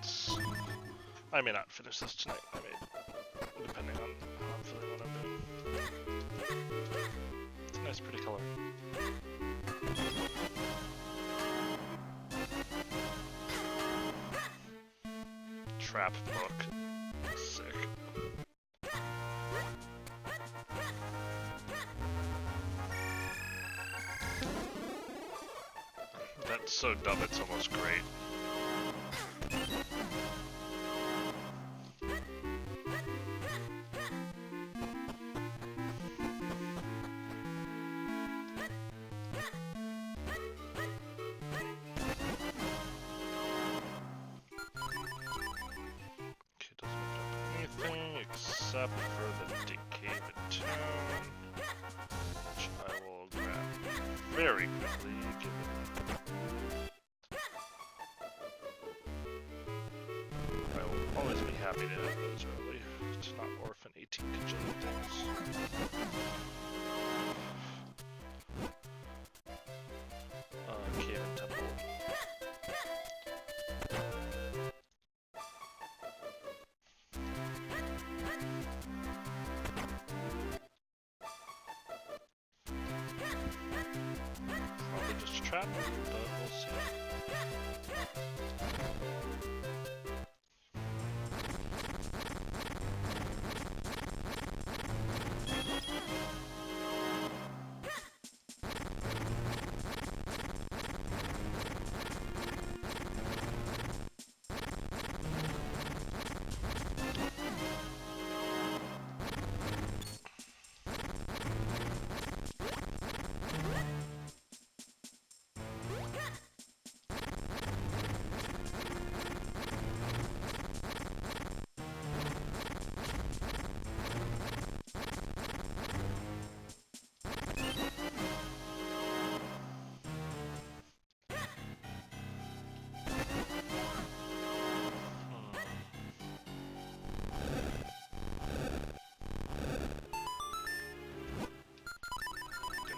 minutes. I may not finish this tonight. I may, depending on how I'm feeling what I'm doing. It's a nice, pretty color. Trap book. Sick. That's so dumb, it's almost great. Except for the Decave Tune, which I will grab very quickly, I will always be happy to have those early, to not orphan 18 cajillion things. Cave and Temple. Trap, but we'll see.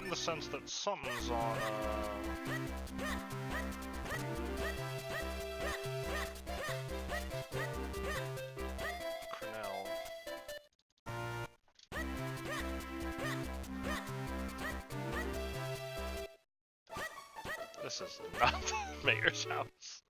The sense that something's on Cornell. This is not the mayor's house.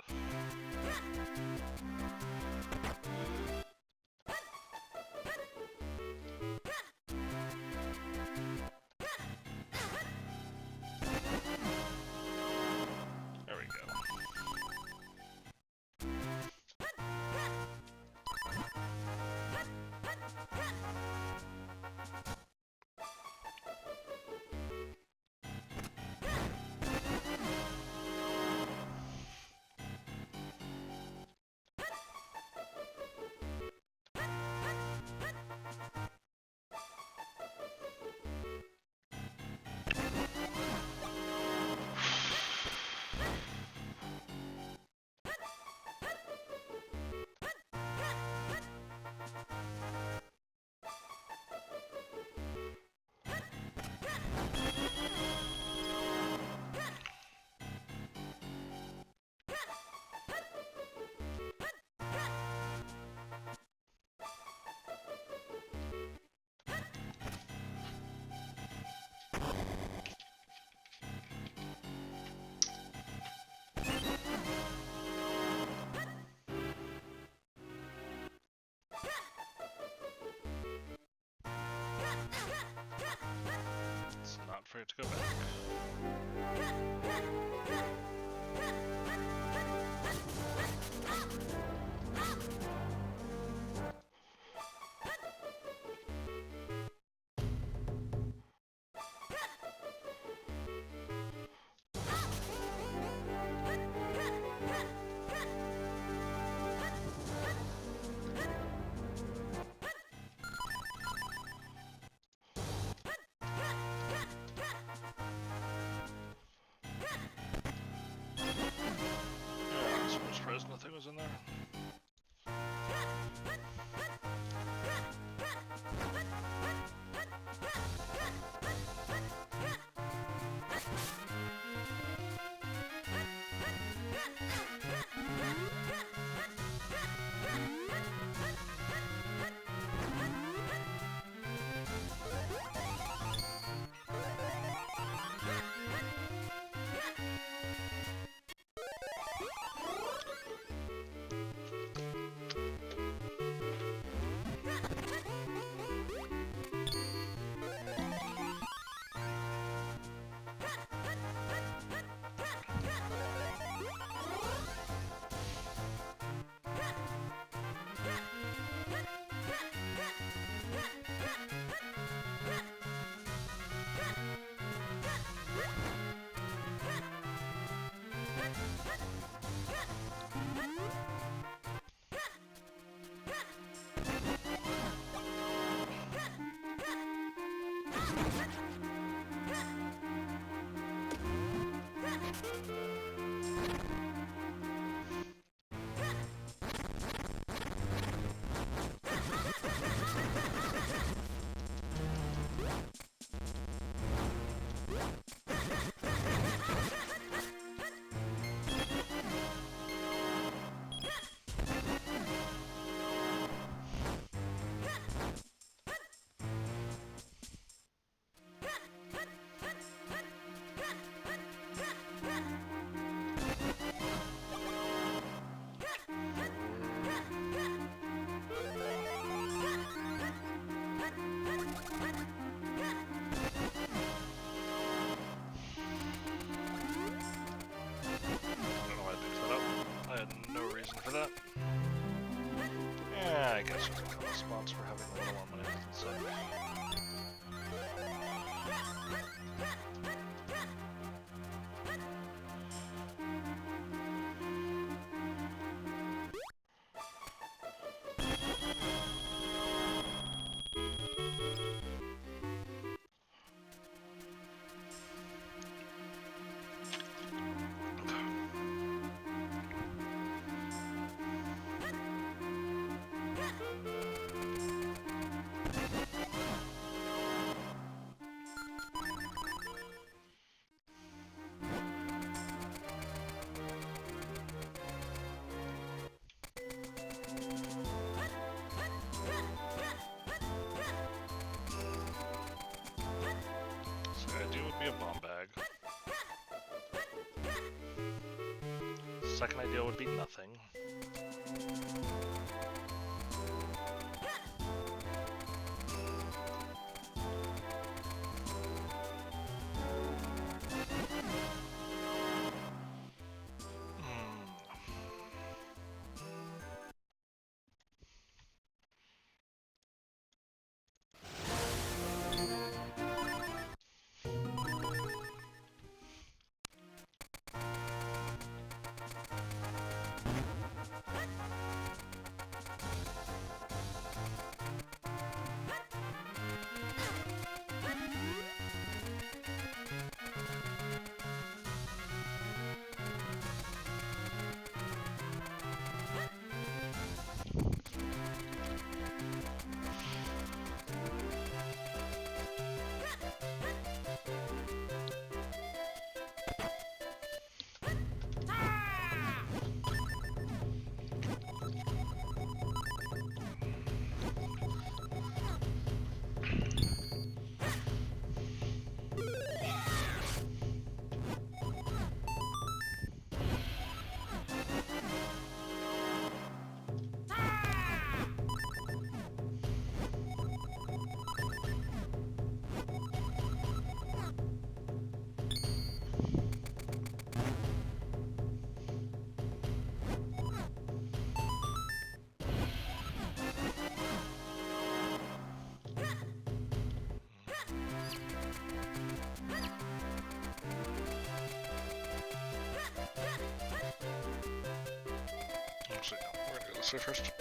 It's not fair to go back. Nothing was in there. since we're having a little more money with it, so. So the idea would be a bomb bag. Second idea would be nothing. Actually, no, we're gonna go this way first.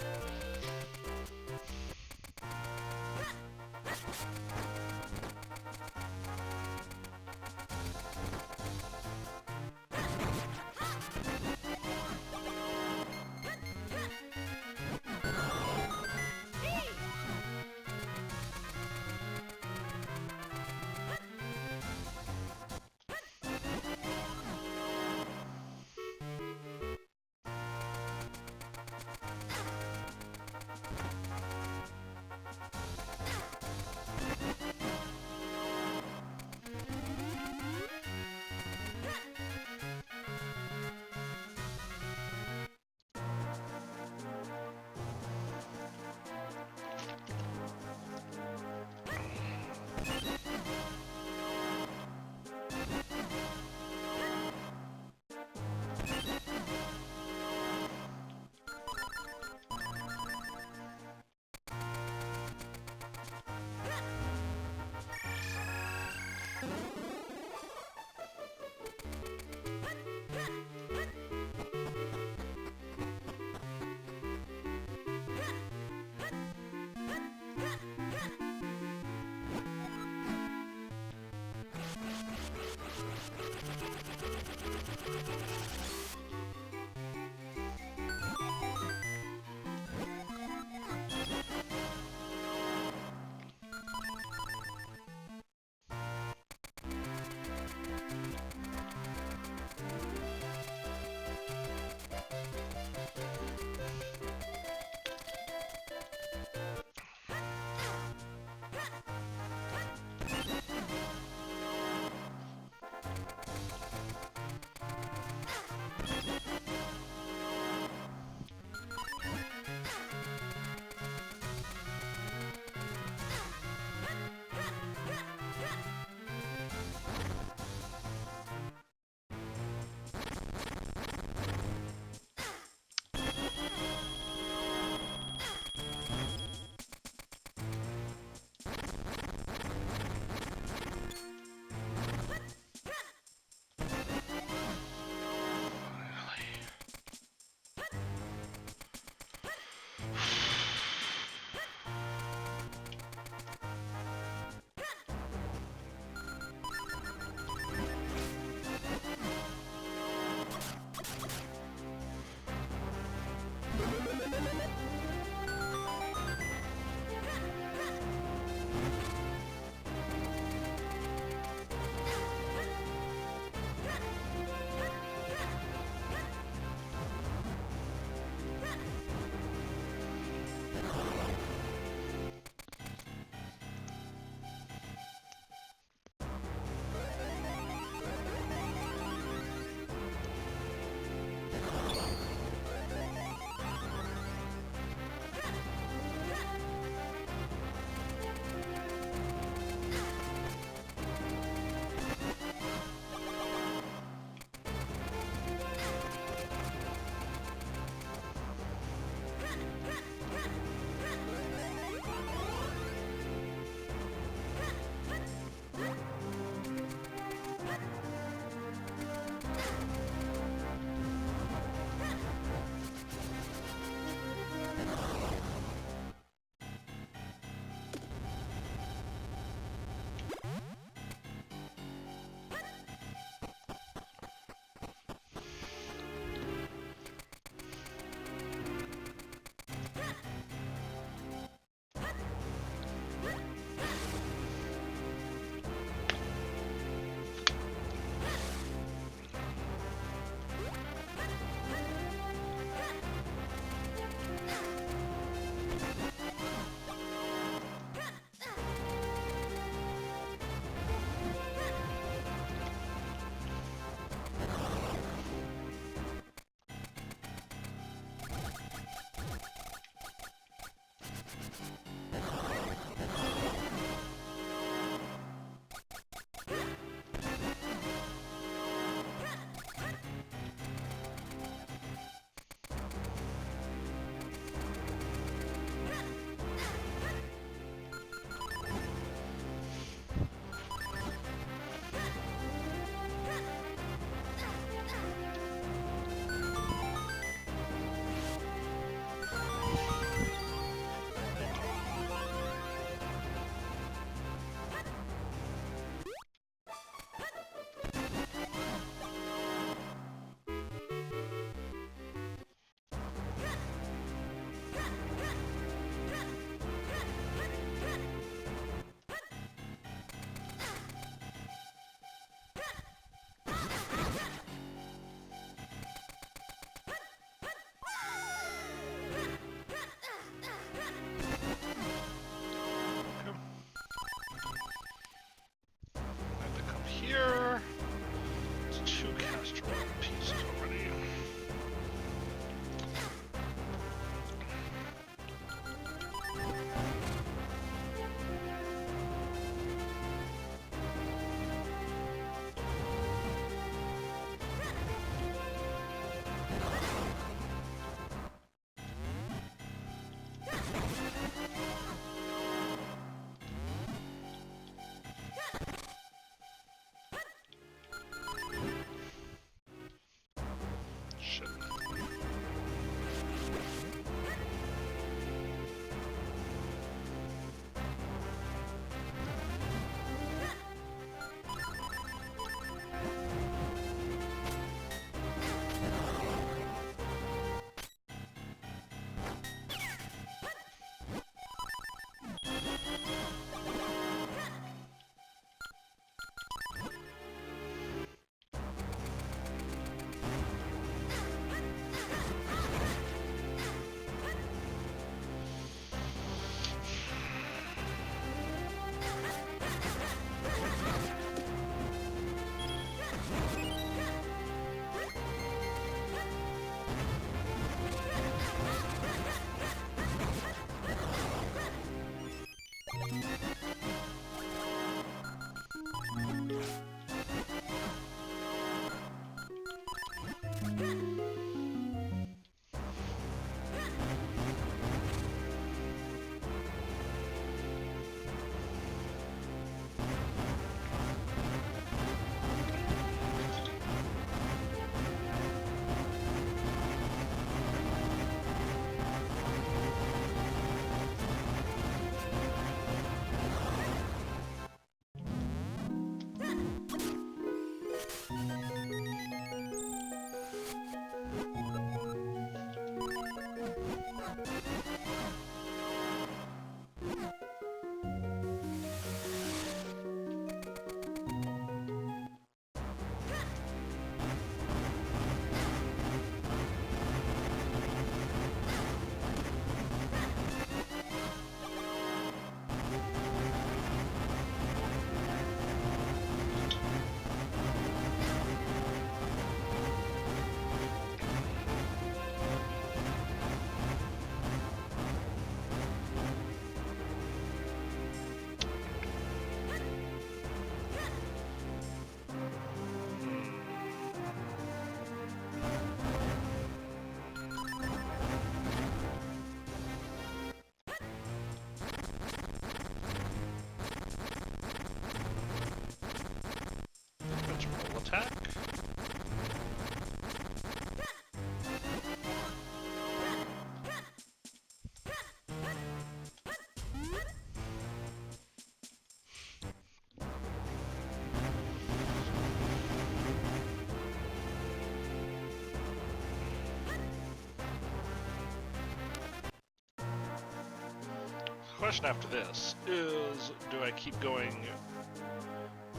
question after this is, do I keep going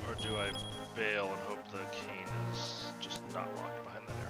or do I bail and hope the cane is just not locked behind that area?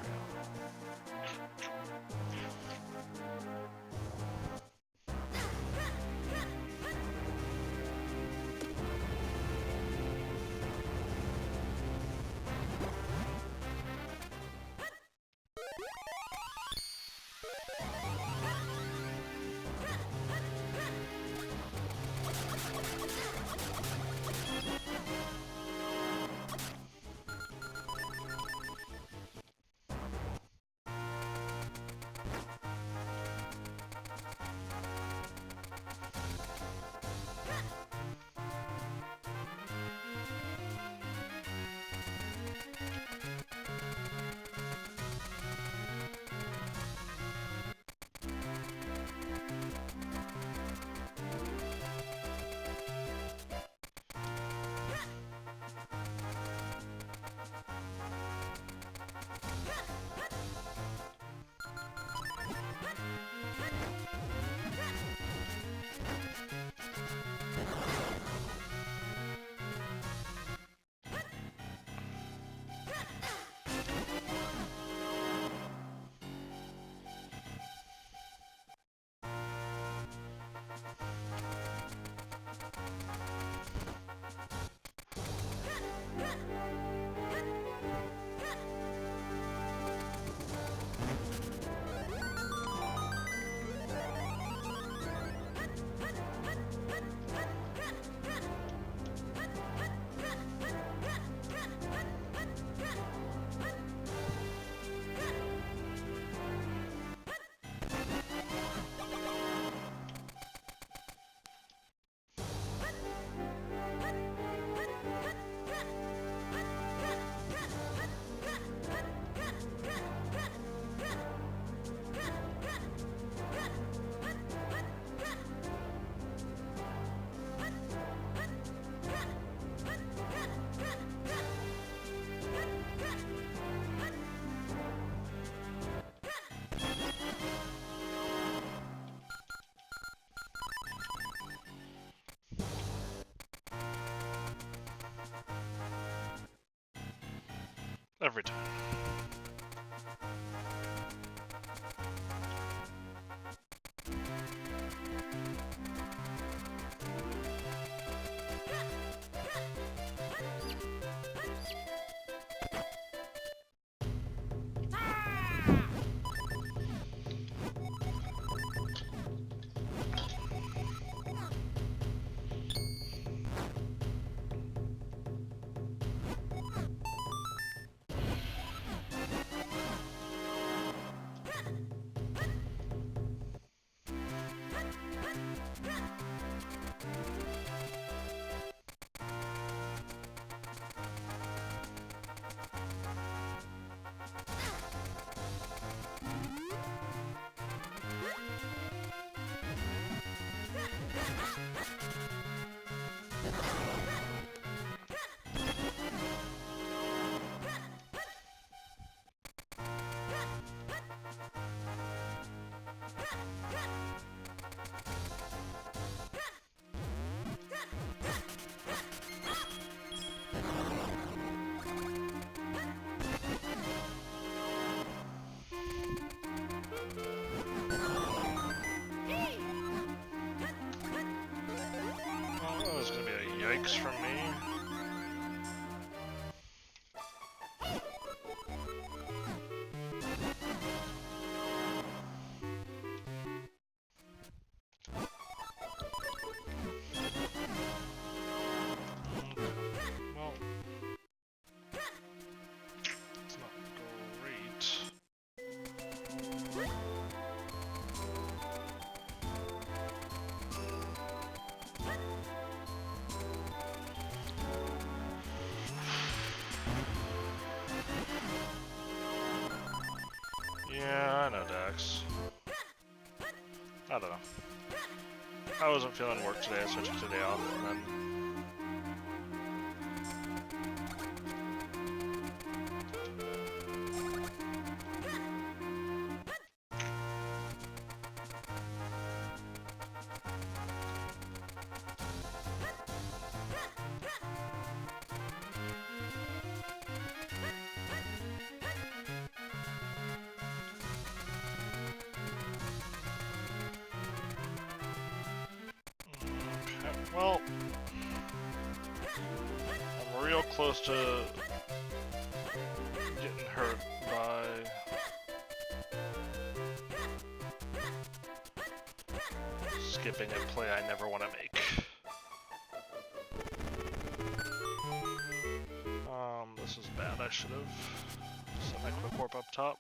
Every time. Oh, there's gonna be a yikes from me. Well, it's not great. Yeah, I know, Dax. I don't know. I wasn't feeling work today, so I took today off, and then... Well, I'm real close to getting hurt by skipping a play I never want to make. This is bad. I should have set my quick warp up top.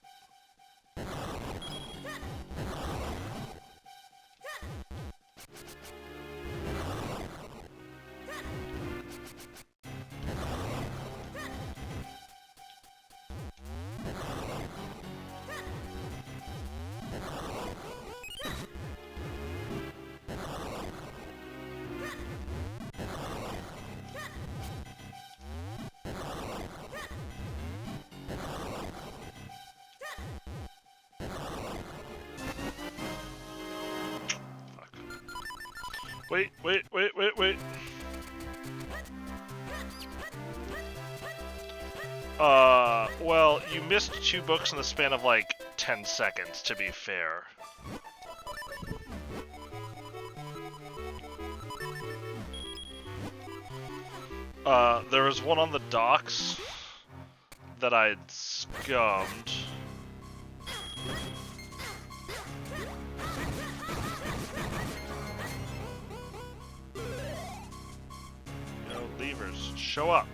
Wait. Well, you missed 2 books in the span of like 10 seconds, to be fair. There was one on the docks that I'd scummed. Levers, show up.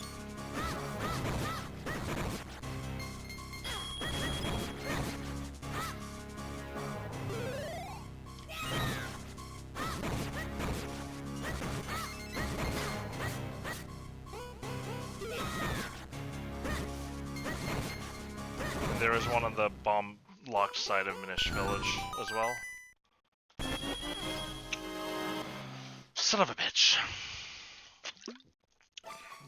There is one on the bomb-locked side of Minish Village as well. Son of a bitch.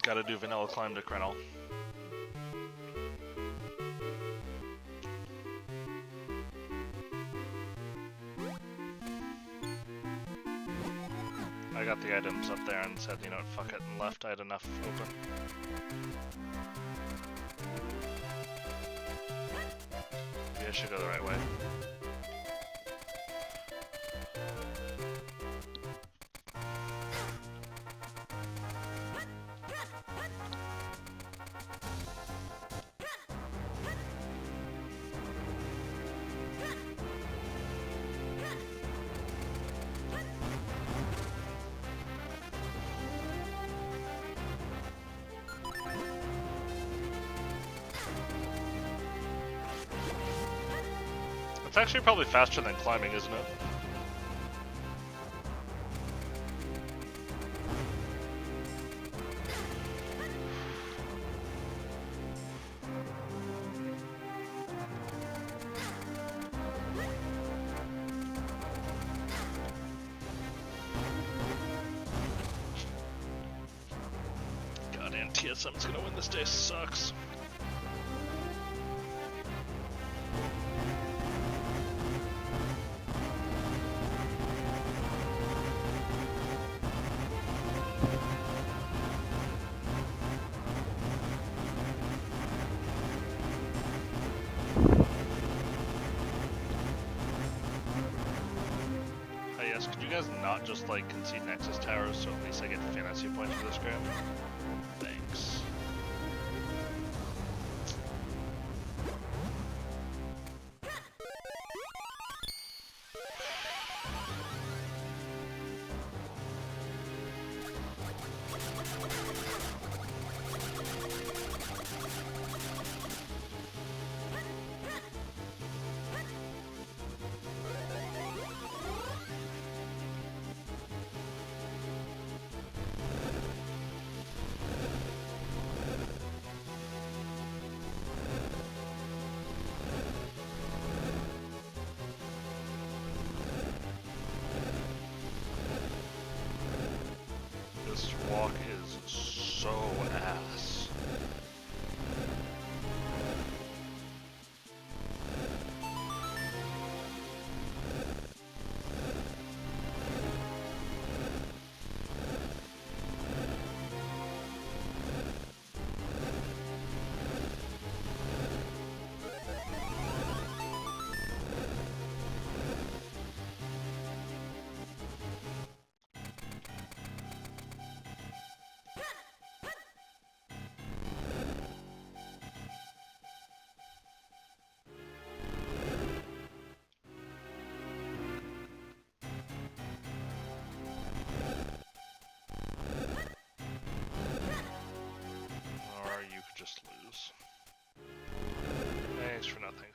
Gotta do vanilla climb to Krenel. I got the items up there and said, you know what, fuck it, and left. I had enough open. Maybe I should go the right way. It's actually probably faster than climbing, isn't it? Goddamn TSM's gonna win this day, sucks. Could you guys not just like concede Nexus Towers so at least I get fantasy points for this grand? Thanks.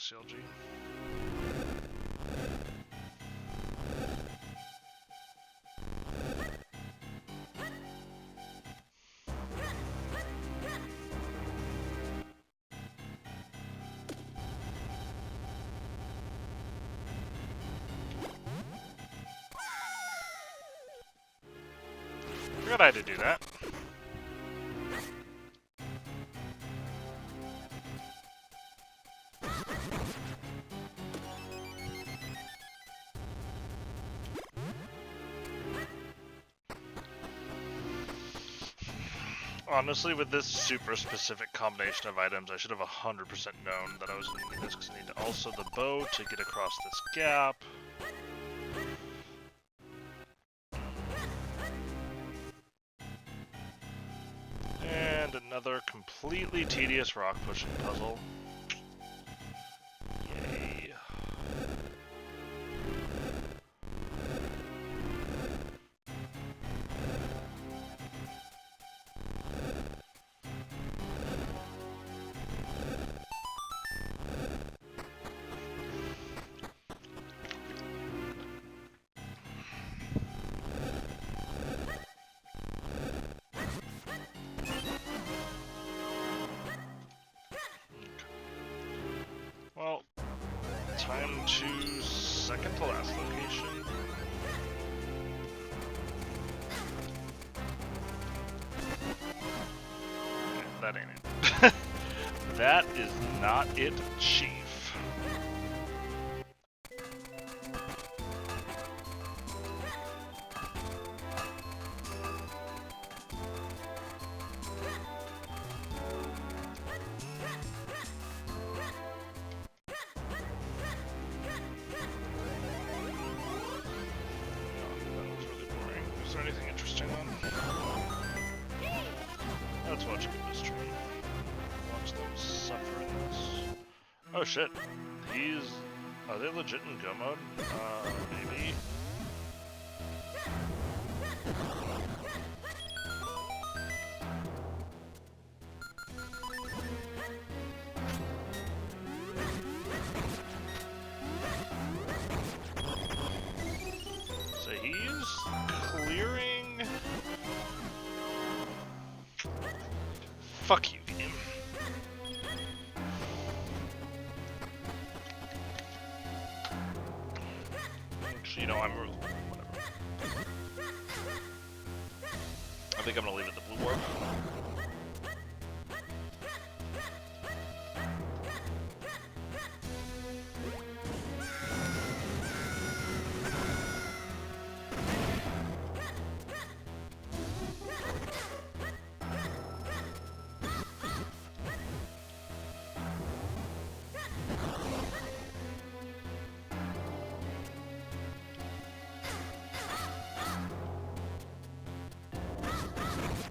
CLG. Forgot I had to do that. Honestly, with this super specific combination of items, I should have 100% known that I was going to need this, because I need also the bow to get across this gap. And another completely tedious rock pushing puzzle. Yay. Well, time to second to last location. Okay, that ain't it. That is not it, Chief. Is there anything interesting on? Let's watch a good stream. Watch them suffer in this. Oh shit. He's... Are they legit in go mode? Maybe. So he's clearing... Fuck you, game. Actually, you know, whatever. I think I'm gonna leave it the blue warp.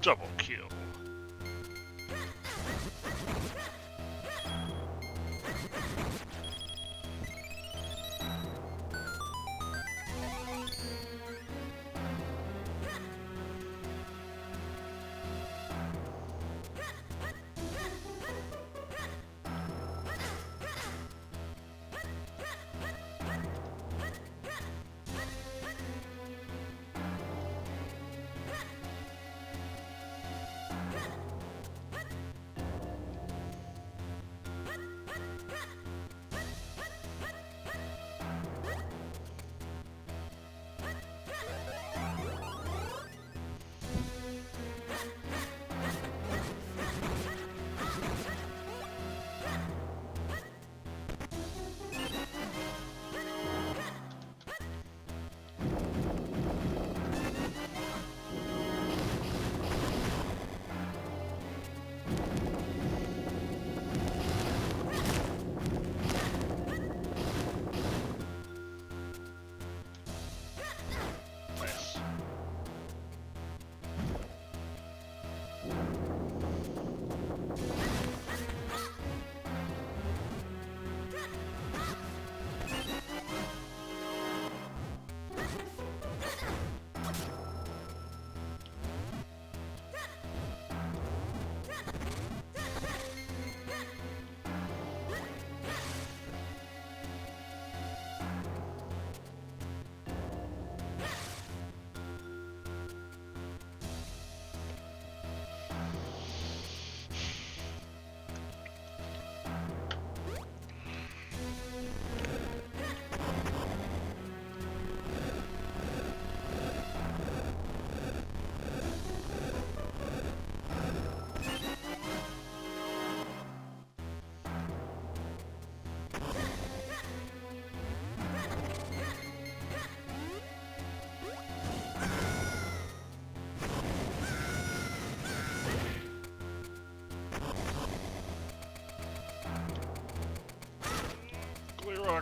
Double kill.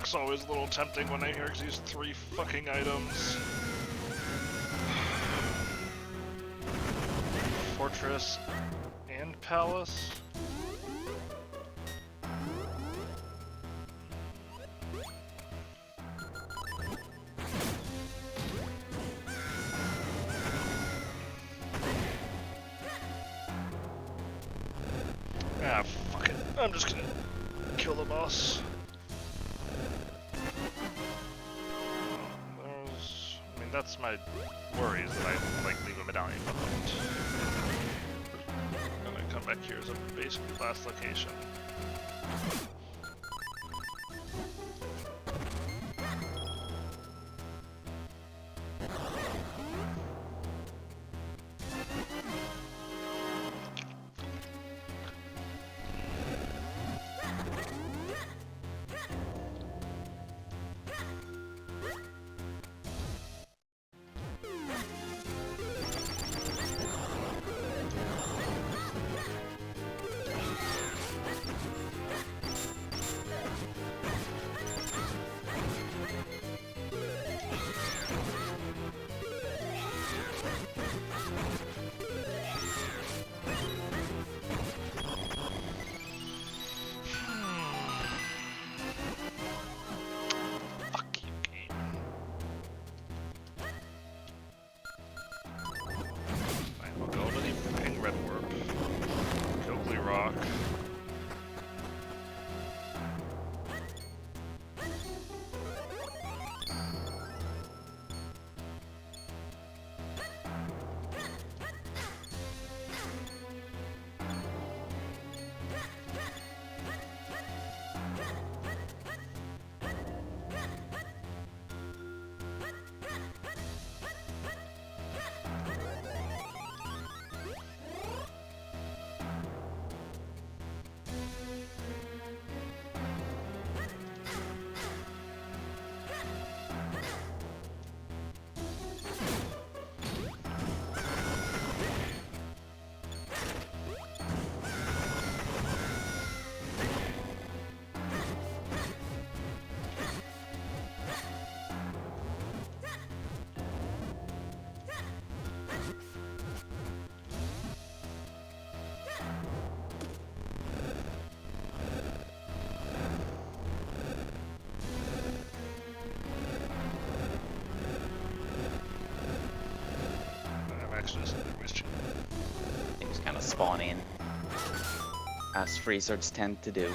rock's always a little tempting when I hear these 3 fucking items. Fortress and palace. Ah, fuck it. I'm just gonna kill the boss. I mean, that's my worries that I, like, leave a medallion behind. I'm gonna come back here as a basically last location. Things kind of spawn in, as freezers tend to do.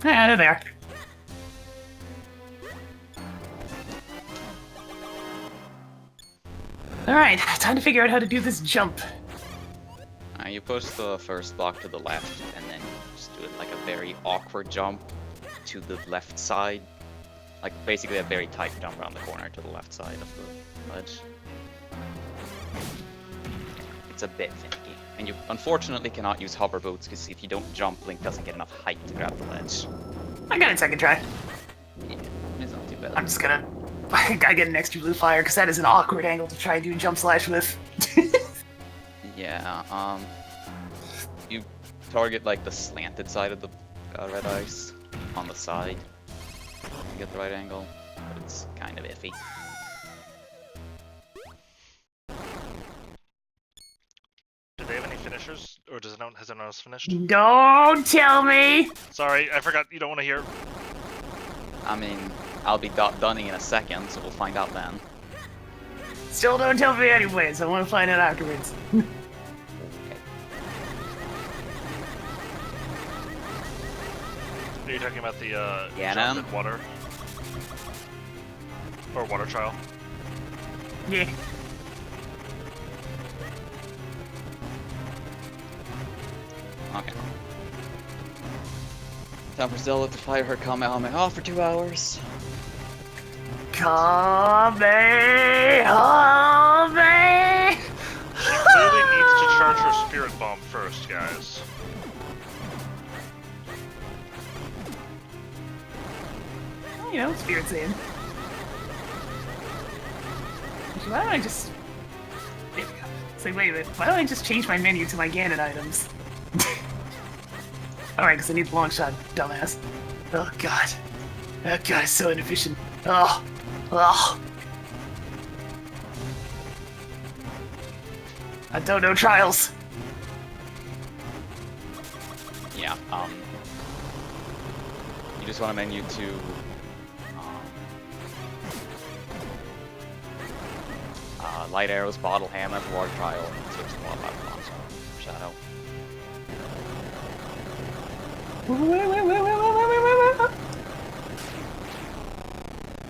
Yeah, they're there. Alright, time to figure out how to do this jump. You push the first block to the left, and then just do it like a very awkward jump to the left side. Like basically a very tight jump around the corner to the left side of the ledge. It's a bit finicky. And you unfortunately cannot use hover boots, because if you don't jump, Link doesn't get enough height to grab the ledge. I got it second try. Yeah, it's not too bad. I'm just gonna... I gotta get an extra blue fire, because that is an awkward angle to try and do jump slash with. Yeah, you target like the slanted side of the red ice on the side to get the right angle, but it's kind of iffy. Do they have any finishers, or has anyone else finished? Don't tell me! Sorry, I forgot. You don't want to hear. I mean, I'll be dunning in a second, so we'll find out then. Still don't tell me anyways, I want to find out afterwards. Are you talking about the Yeah, jump in water? Or water trial? Yeah. Okay. Time for Zelda to fire her Kamehameha for 2 hours. Kamehameha! She clearly needs to charge her spirit bomb first, guys. You know, Spirit's in. Actually, why don't I just... There we go. It's like, wait a minute, why don't I just change my menu to my Ganon items? Alright, because I need the long shot, dumbass. Oh, God. That guy's so inefficient. Oh. Oh. I don't know trials. Yeah, you just want a menu to light arrows, bottle hammer, war trial, and switch the wall out of shadow.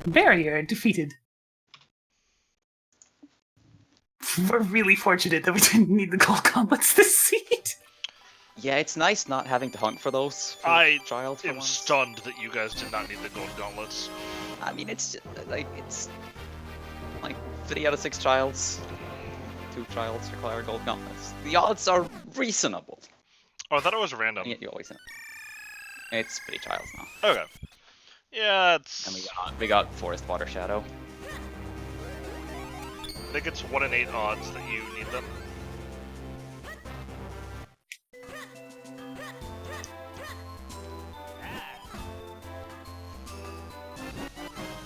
Barrier defeated. We're really fortunate that we didn't need the gold gauntlets this seed. Yeah, it's nice not having to hunt for those for I trials for am once. stunned that you guys did not need the gold gauntlets. I mean, it's like 3 out of 6 trials. 2 trials require gold gauntlets. The odds are reasonable. Oh, I thought it was random. And yet you always know. It's 3 trials now. Okay. Yeah, it's... And we got Forest Water Shadow. I think it's 1 in 8 odds that you need them.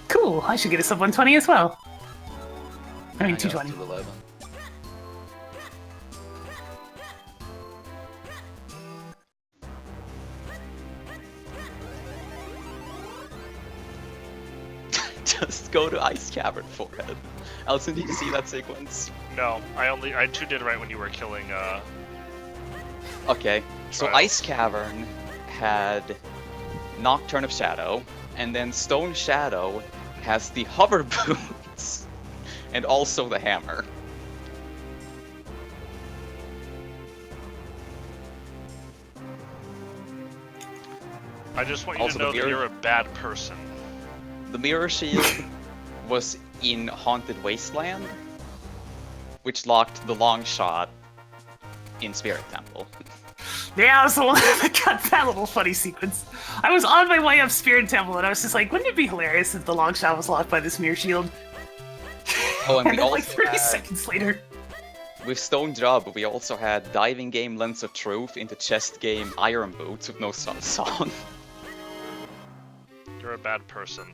Cool, I should get a sub 120 as well. I mean, I got 220. 211. Just go to Ice Cavern Forehead. Elson, did you see that sequence? No, I 2 did right when you were killing, Okay, so Trials. Ice Cavern had Nocturne of Shadow, and then Stone Shadow has the hover boots, and also the hammer. I just want you Also to know the that mirror- you're a bad person. The Mirror Shield was in Haunted Wasteland, which locked the long shot in Spirit Temple. Yeah, I was the one that got that little funny sequence. I was on my way up Spirit Temple, and I was just like, wouldn't it be hilarious if the long shot was locked by this mirror shield? Oh, and And we then, also like, 30 had, seconds later... with Stone Job, we also had Diving Game Lens of Truth into Chest Game Iron Boots with no song. You're a bad person.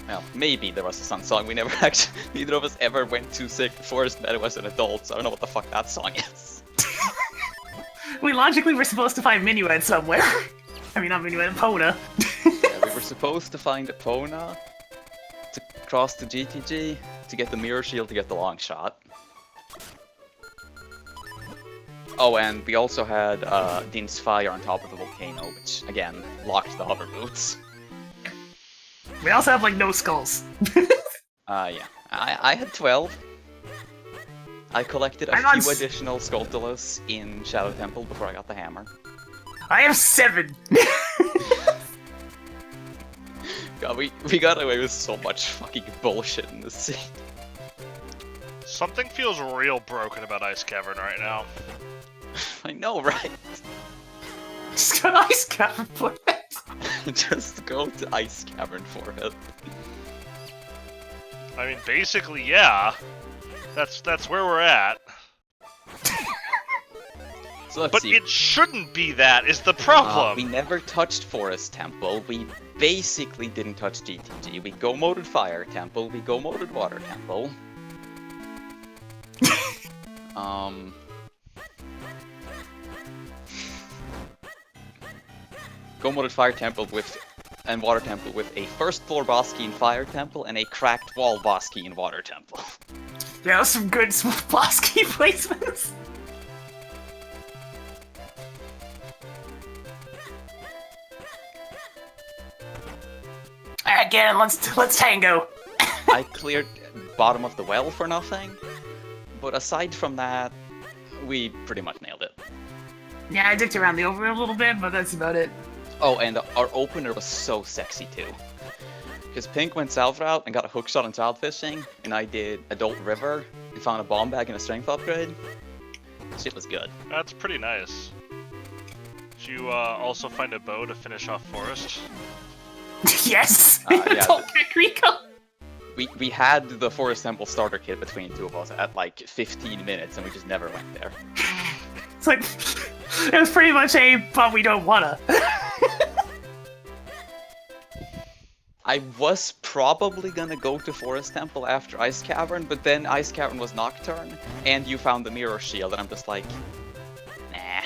Well, maybe there was a Sun song. We never actually, neither of us ever went to Forest Meadow as an adult, so I don't know what the fuck that song is. We logically were supposed to find Minuet somewhere. I mean, not Minuet, Epona. Yeah, we were supposed to find Epona to cross to GTG to get the Mirror Shield to get the long shot. Oh, and we also had Din's Fire on top of the volcano, which, again, locked the hover boots. We also have, like, no skulls. Yeah. I had 12. I collected a I'm on few s- additional Skulltulas in Shadow Temple before I got the hammer. I have 7. God, we got away with so much fucking bullshit in this scene. Something feels real broken about Ice Cavern right now. I know, right? Just got Ice Cavern for it. Just go to Ice Cavern Forehead. I mean, basically, yeah. That's where we're at. So let's But see. it shouldn't be that, is the problem. We never touched Forest Temple. We basically didn't touch GTG. We go moded Fire Temple. We go moded Water Temple. Go moded Fire Temple with and Water Temple with a first floor boss key in Fire Temple and a cracked wall boss key in Water Temple. Yeah, those some good boss key placements. Alright, Garen, let's tango. I cleared bottom of the well for nothing, but aside from that, we pretty much nailed it. Yeah, I dicked around the overworld a little bit, but that's about it. Oh, and our opener was so sexy too. Because Pink went south route and got a hookshot on child fishing, and I did Adult River and found a bomb bag and a strength upgrade. Shit was good. That's pretty nice. Did you also find a bow to finish off Forest? Yes! Yeah, Don't pick Rico! We had the Forest Temple starter kit between the two of us at like 15 minutes, and we just never went there. It's like, it was pretty much a, but we don't wanna. I was probably gonna go to Forest Temple after Ice Cavern, but then Ice Cavern was Nocturne, and you found the Mirror Shield, and I'm just like, nah.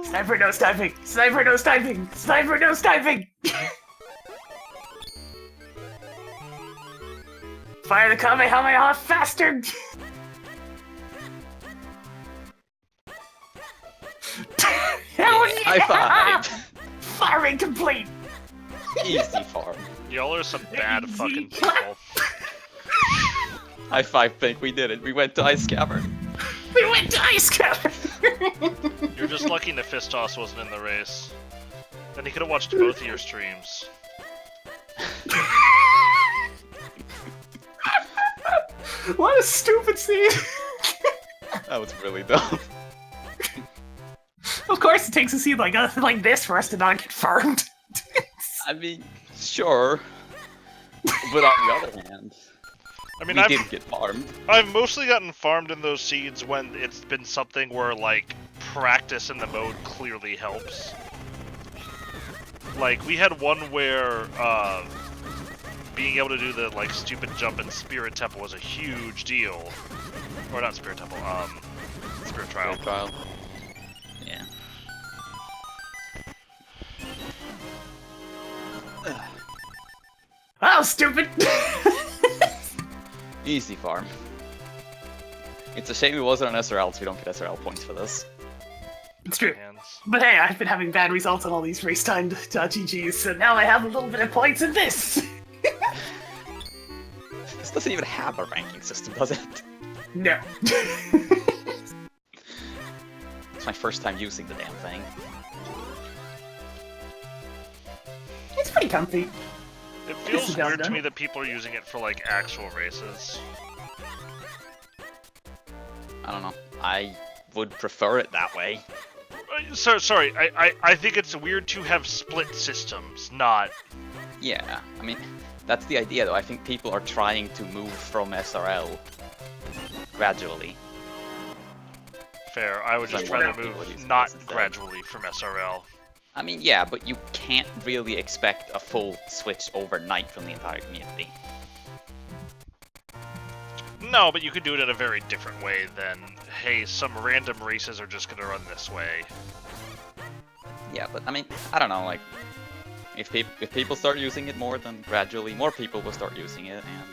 Sniper nose diving! Sniper nose diving! Sniper nose diving! Fire the Kamehameha faster! Hell yeah! High five! Firing complete! Easy farm. Y'all are some bad Easy fucking clap. people. High five, Pink, we did it. We went to Ice Cavern. We went to Ice Cavern! You're just lucky Nephistos wasn't in the race. Then he could have watched both of your streams. What a stupid scene! That was really dumb. Of course, it takes a scene like this for us to not get farmed. I mean, sure. But on the other hand, I mean, we didn't get farmed. I've mostly gotten farmed in those seeds when it's been something where, like, practice in the mode clearly helps. Like, we had one where, being able to do the, like, stupid jump in Spirit Temple was a huge deal. Or not Spirit Temple, Spirit Trial. Spirit Trial. Yeah. Oh, stupid! Easy farm. It's a shame it wasn't on SRL, so we don't get SRL points for this. It's true. Hands. But hey, I've been having bad results on all these race-timed GGs, so now I have a little bit of points in this! This doesn't even have a ranking system, does it? No. It's my first time using the damn thing. It's pretty comfy. It feels This is down weird to done. me that people are using it for, like, actual races. I don't know. I would prefer it that way. Sorry, I think it's weird to have split systems, not... Yeah, I mean, that's the idea though. I think people are trying to move from SRL gradually. Fair. I would just try to move not gradually from SRL. I mean, yeah, but you can't really expect a full switch overnight from the entire community. No, but you could do it in a very different way than, hey, some random races are just gonna run this way. Yeah, but I mean, I don't know, like, if people start using it more, then gradually more people will start using it, and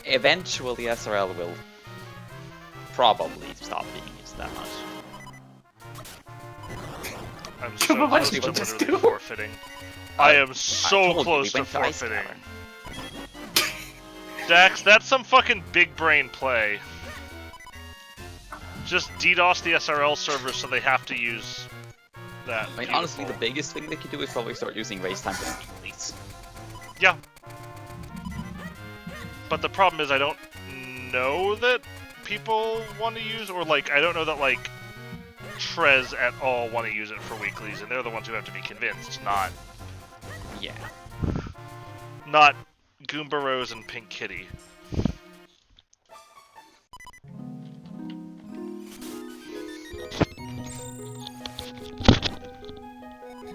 eventually SRL will probably stop being used that much. I'm so What close did to you just literally do? forfeiting. I am I so told you, close we to went to Ice forfeiting. Cavern. Dax, that's some fucking big brain play. Just DDoS the SRL servers so they have to use that. I mean, honestly, the biggest thing they could do is probably start using race time penalties. Yeah. But the problem is I don't know that people want to use, or like, I don't know that like Trez at all want to use it for weeklies, and they're the ones who have to be convinced, Yeah. not Goomba Rose and Pink Kitty.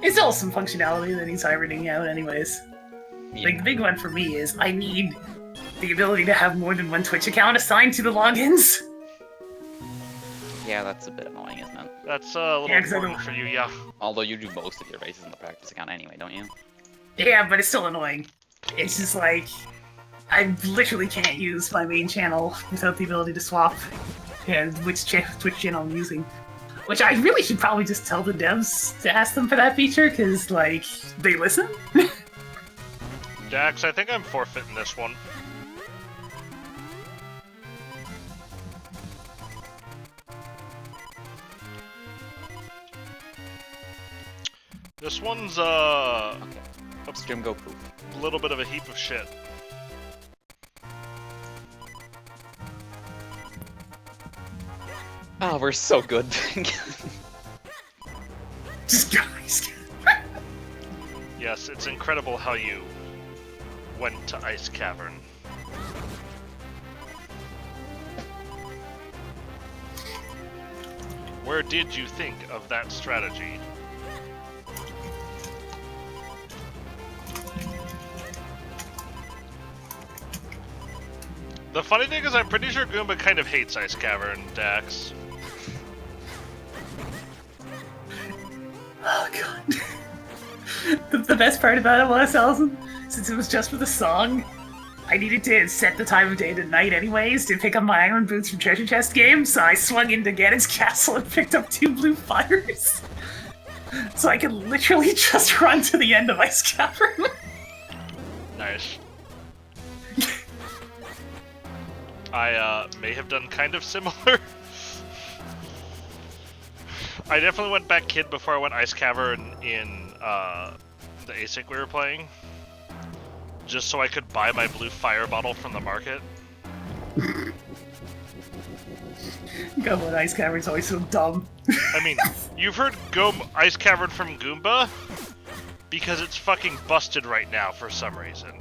It's all some functionality that needs ironing out anyways. Yeah. Like, the big one for me is I need the ability to have more than one Twitch account assigned to the logins. Yeah, that's a bit annoying, isn't it? That's a little Yeah, 'cause I important don't- for you, yeah. Although you do most of your races in the practice account anyway, don't you? Yeah, but it's still annoying. It's just like, I literally can't use my main channel without the ability to swap which Twitch channel I'm using. Which I really should probably just tell the devs to ask them for that feature, because, like, they listen? Dax, I think I'm forfeiting this one. This one's, Okay. Upstream go poof. a little bit of a heap of shit. Oh, we're so good. Just guys. Yes, it's incredible how you went to Ice Cavern. Where did you think of that strategy? The funny thing is, I'm pretty sure Goomba kind of hates Ice Cavern, Dax. Oh god. The best part about it was, Allison, since it was just for the song, I needed to set the time of day to night anyways to pick up my iron boots from Treasure Chest game, so I swung into Ganon's castle and picked up 2 blue fires. So I could literally just run to the end of Ice Cavern. Nice. I may have done kind of similar. I definitely went back kid before I went Ice Cavern in the Async we were playing. Just so I could buy my blue fire bottle from the market. God, what Ice Cavern's always so dumb. I mean, you've heard Ice Cavern from Goomba? Because it's fucking busted right now for some reason.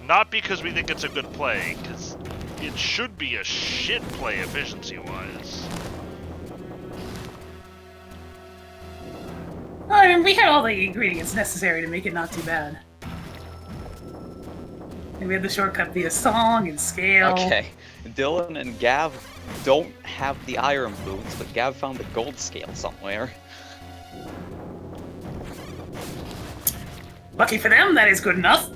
Not because we think it's a good play, because it should be a shit play efficiency-wise. I mean, we had all the ingredients necessary to make it not too bad. And we had the shortcut via song and scale. Okay, Dylan and Gav don't have the iron boots, but Gav found the gold scale somewhere. Lucky for them, that is good enough.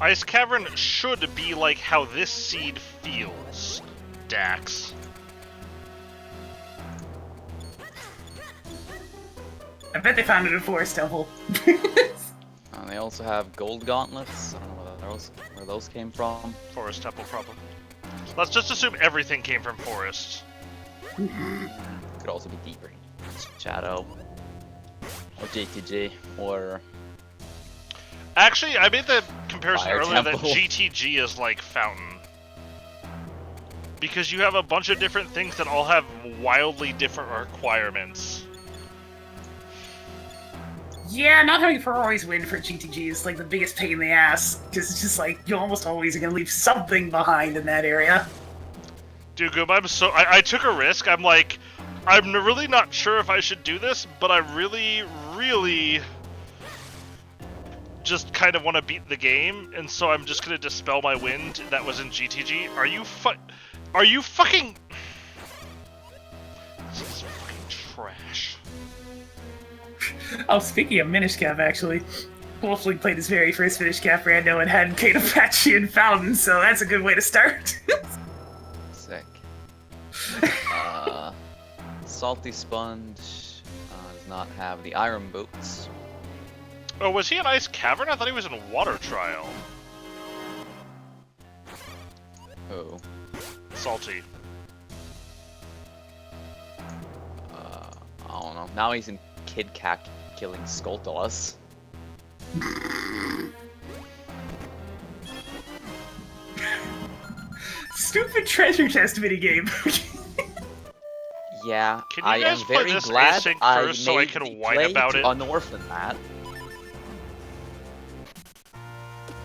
Ice Cavern should be like how this seed feels, Dax. I bet they found it in Forest Temple. And they also have gold gauntlets. I don't know where those came from. Forest Temple problem. Let's just assume everything came from Forest. Could also be deeper. Shadow. Or JTG. Or... Actually, I made the comparison Fire earlier Temple. that GTG is like Fountain. Because you have a bunch of different things that all have wildly different requirements. Yeah, not having Ferraris win for GTG is like the biggest pain in the ass, because it's just like, you almost always are going to leave something behind in that area. Dude, Goomba, I took a risk. I'm like, I'm really not sure if I should do this, but I really, really just kind of want to beat the game, and so I'm just going to dispel my wind that was in GTG. Are you fucking... This is fucking trash. Oh, speaking of Minish Cap, actually, Wolfling played his very first Minish Cap rando and had Kate Apache and Fountain, so that's a good way to start. Sick. Salty Sponge does not have the iron boots. Oh, was he in Ice Cavern? I thought he was in Water Trial. Oh. Salty. I don't know. Now he's in Kid Cat killing Skulltulus. Stupid treasure chest minigame. Yeah, Can you I guys am play very this glad async I first so I made can the whine play about to it? unorphan that.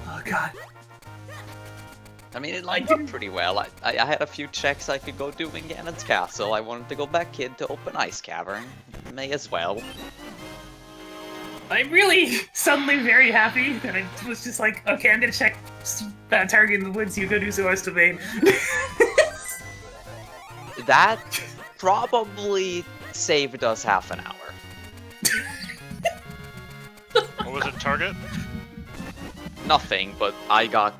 Oh god. I mean, it lined up pretty well. I had a few checks I could go do in Ganon's castle. I wanted to go back kid to open Ice Cavern. May as well. I'm really suddenly very happy that I was just like, okay, I'm gonna check Target in the Woods, you go do Zora's Domain. That probably saved us half an hour. What was it, Target? Nothing, but I got...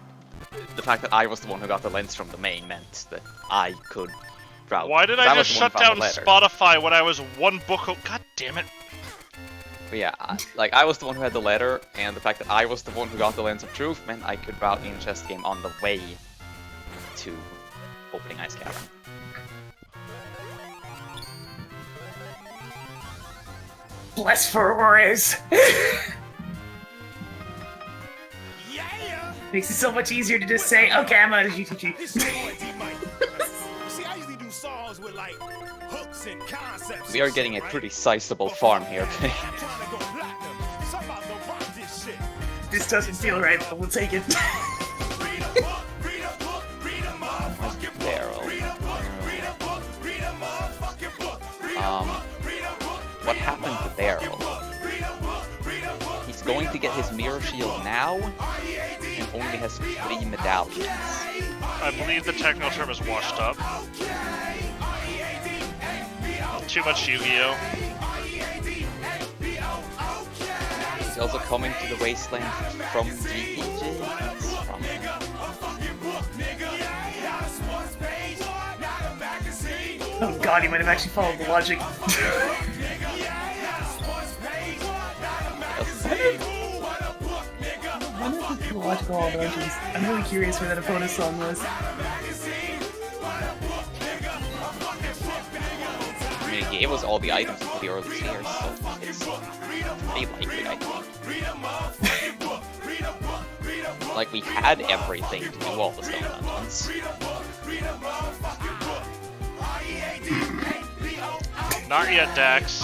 The fact that I was the one who got the lens from the main meant that I could route. Why did I just shut down Spotify when I was one book? God damn it. But yeah, I was the one who had the letter, and the fact that I was the one who got the lens of truth meant I could route in chest game on the way to opening Ice Cavern. Bless for Ores. Makes it so much easier to just say, okay, I'm out of GTG. We are getting a pretty sizable farm here. This doesn't feel right, but we'll take it. what happened to Barrel? He's going to get his mirror shield now, and only has 3 medallions. I believe the technical term is washed up. Too much Yu-Gi-Oh! He's also coming to the wasteland from GPJ. From Oh god, he might have actually followed the logic. I wonder if it's logical all dungeons. I'm really curious where that opponent's song was. I mean, it gave us all the items into the early tiers, so it's pretty likely, I think. Like, we had everything to do all the stone dungeons. Not yet, Dax.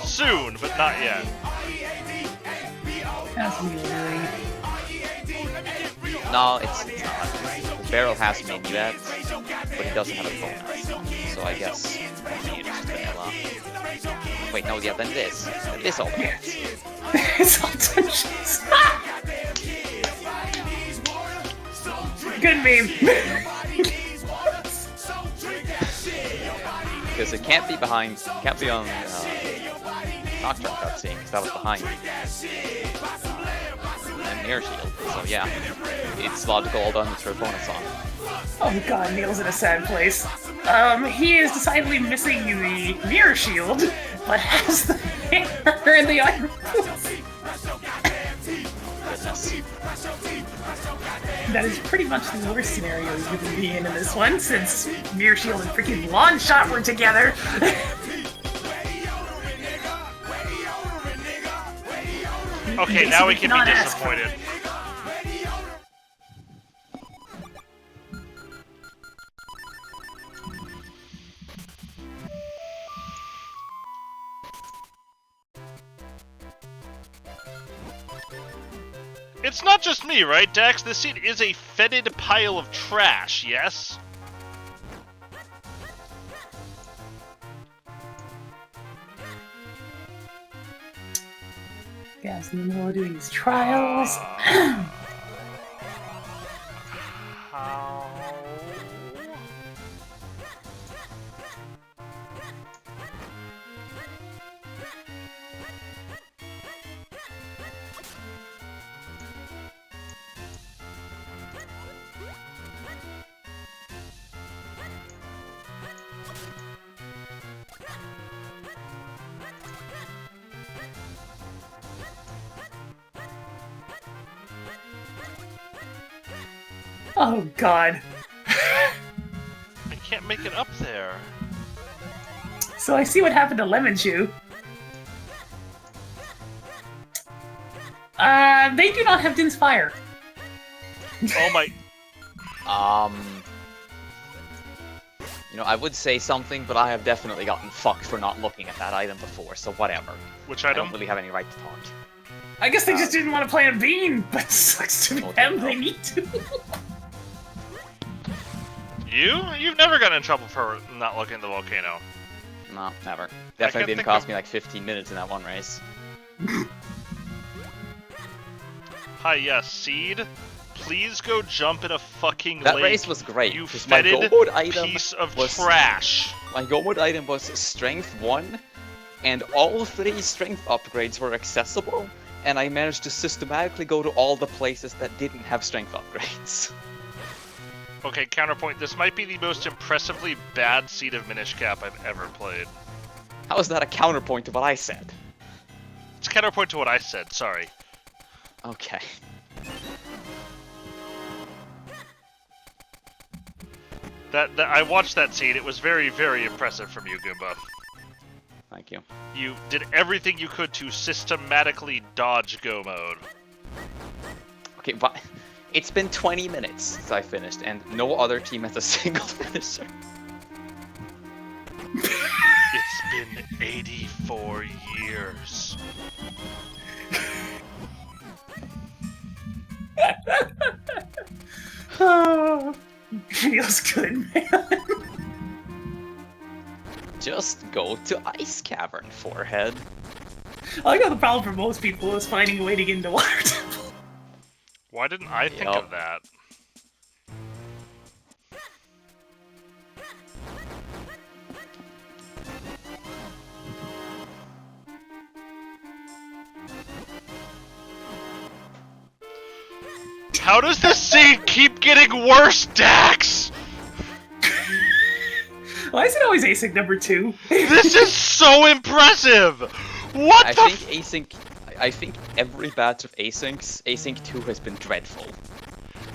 Soon, but not yet. That's really... No, it's not. The Barrel has minuet, but he doesn't have a bonus. So I guess it's just vanilla. Wait, no, yeah, then it is. It is all the It's all dungeons. Good meme. Because it can't be behind, can't be on Nocturne cutscene, because that was behind. And Mirror Shield, so yeah. It's logical all done with her opponent's on. Oh god, Neil's in a sad place. He is decidedly missing the mirror shield, but has the hammer and the iron. Goodness. That is pretty much the worst scenario you could be in this one, since mirror shield and freaking lawn shot were together. Okay, now we can be disappointed. It's not just me, right, Dax? This scene is a fetid pile of trash, yes? Guys, Nemo doing his trials. How? Oh god. I can't make it up there. So I see what happened to Lemon Chew. They do not have Din's Fire. Oh my... You know, I would say something, but I have definitely gotten fucked for not looking at that item before, so whatever. Which I item? don't really have any right to talk. I guess they just didn't want to play a bean, but sucks to Okay, them, no. they need to. You? You've never gotten in trouble for not looking at the volcano. No, never. can't Definitely didn't think cost of- me like 15 minutes in that one race. Hi, yes, Seed. Please go jump in a fucking That lake. race was great. You 'cause my fetid go mode item piece of was trash. My go mode item was Strength 1, and all 3 Strength upgrades were accessible, and I managed to systematically go to all the places that didn't have Strength upgrades. Okay, counterpoint. This might be the most impressively bad Seed of Minish Cap I've ever played. How is that a counterpoint to what I said? It's counterpoint to what I said, sorry. Okay. That I watched that Seed. It was very, very impressive from you, Goomba. Thank you. You did everything you could to systematically dodge go mode. Okay, but it's been 20 minutes since I finished, and no other team has a single finisher. It's been 84 years. Oh, feels good, man. Just just go to Ice Cavern, Forehead. I got the problem for most people is finding a way to get into Water Temple. Why didn't I think Yup. of that? How does this scene keep getting worse, Dax? Why is it always Async number 2? This is so impressive! What I the think I think every batch of Asyncs, Async 2 has been dreadful.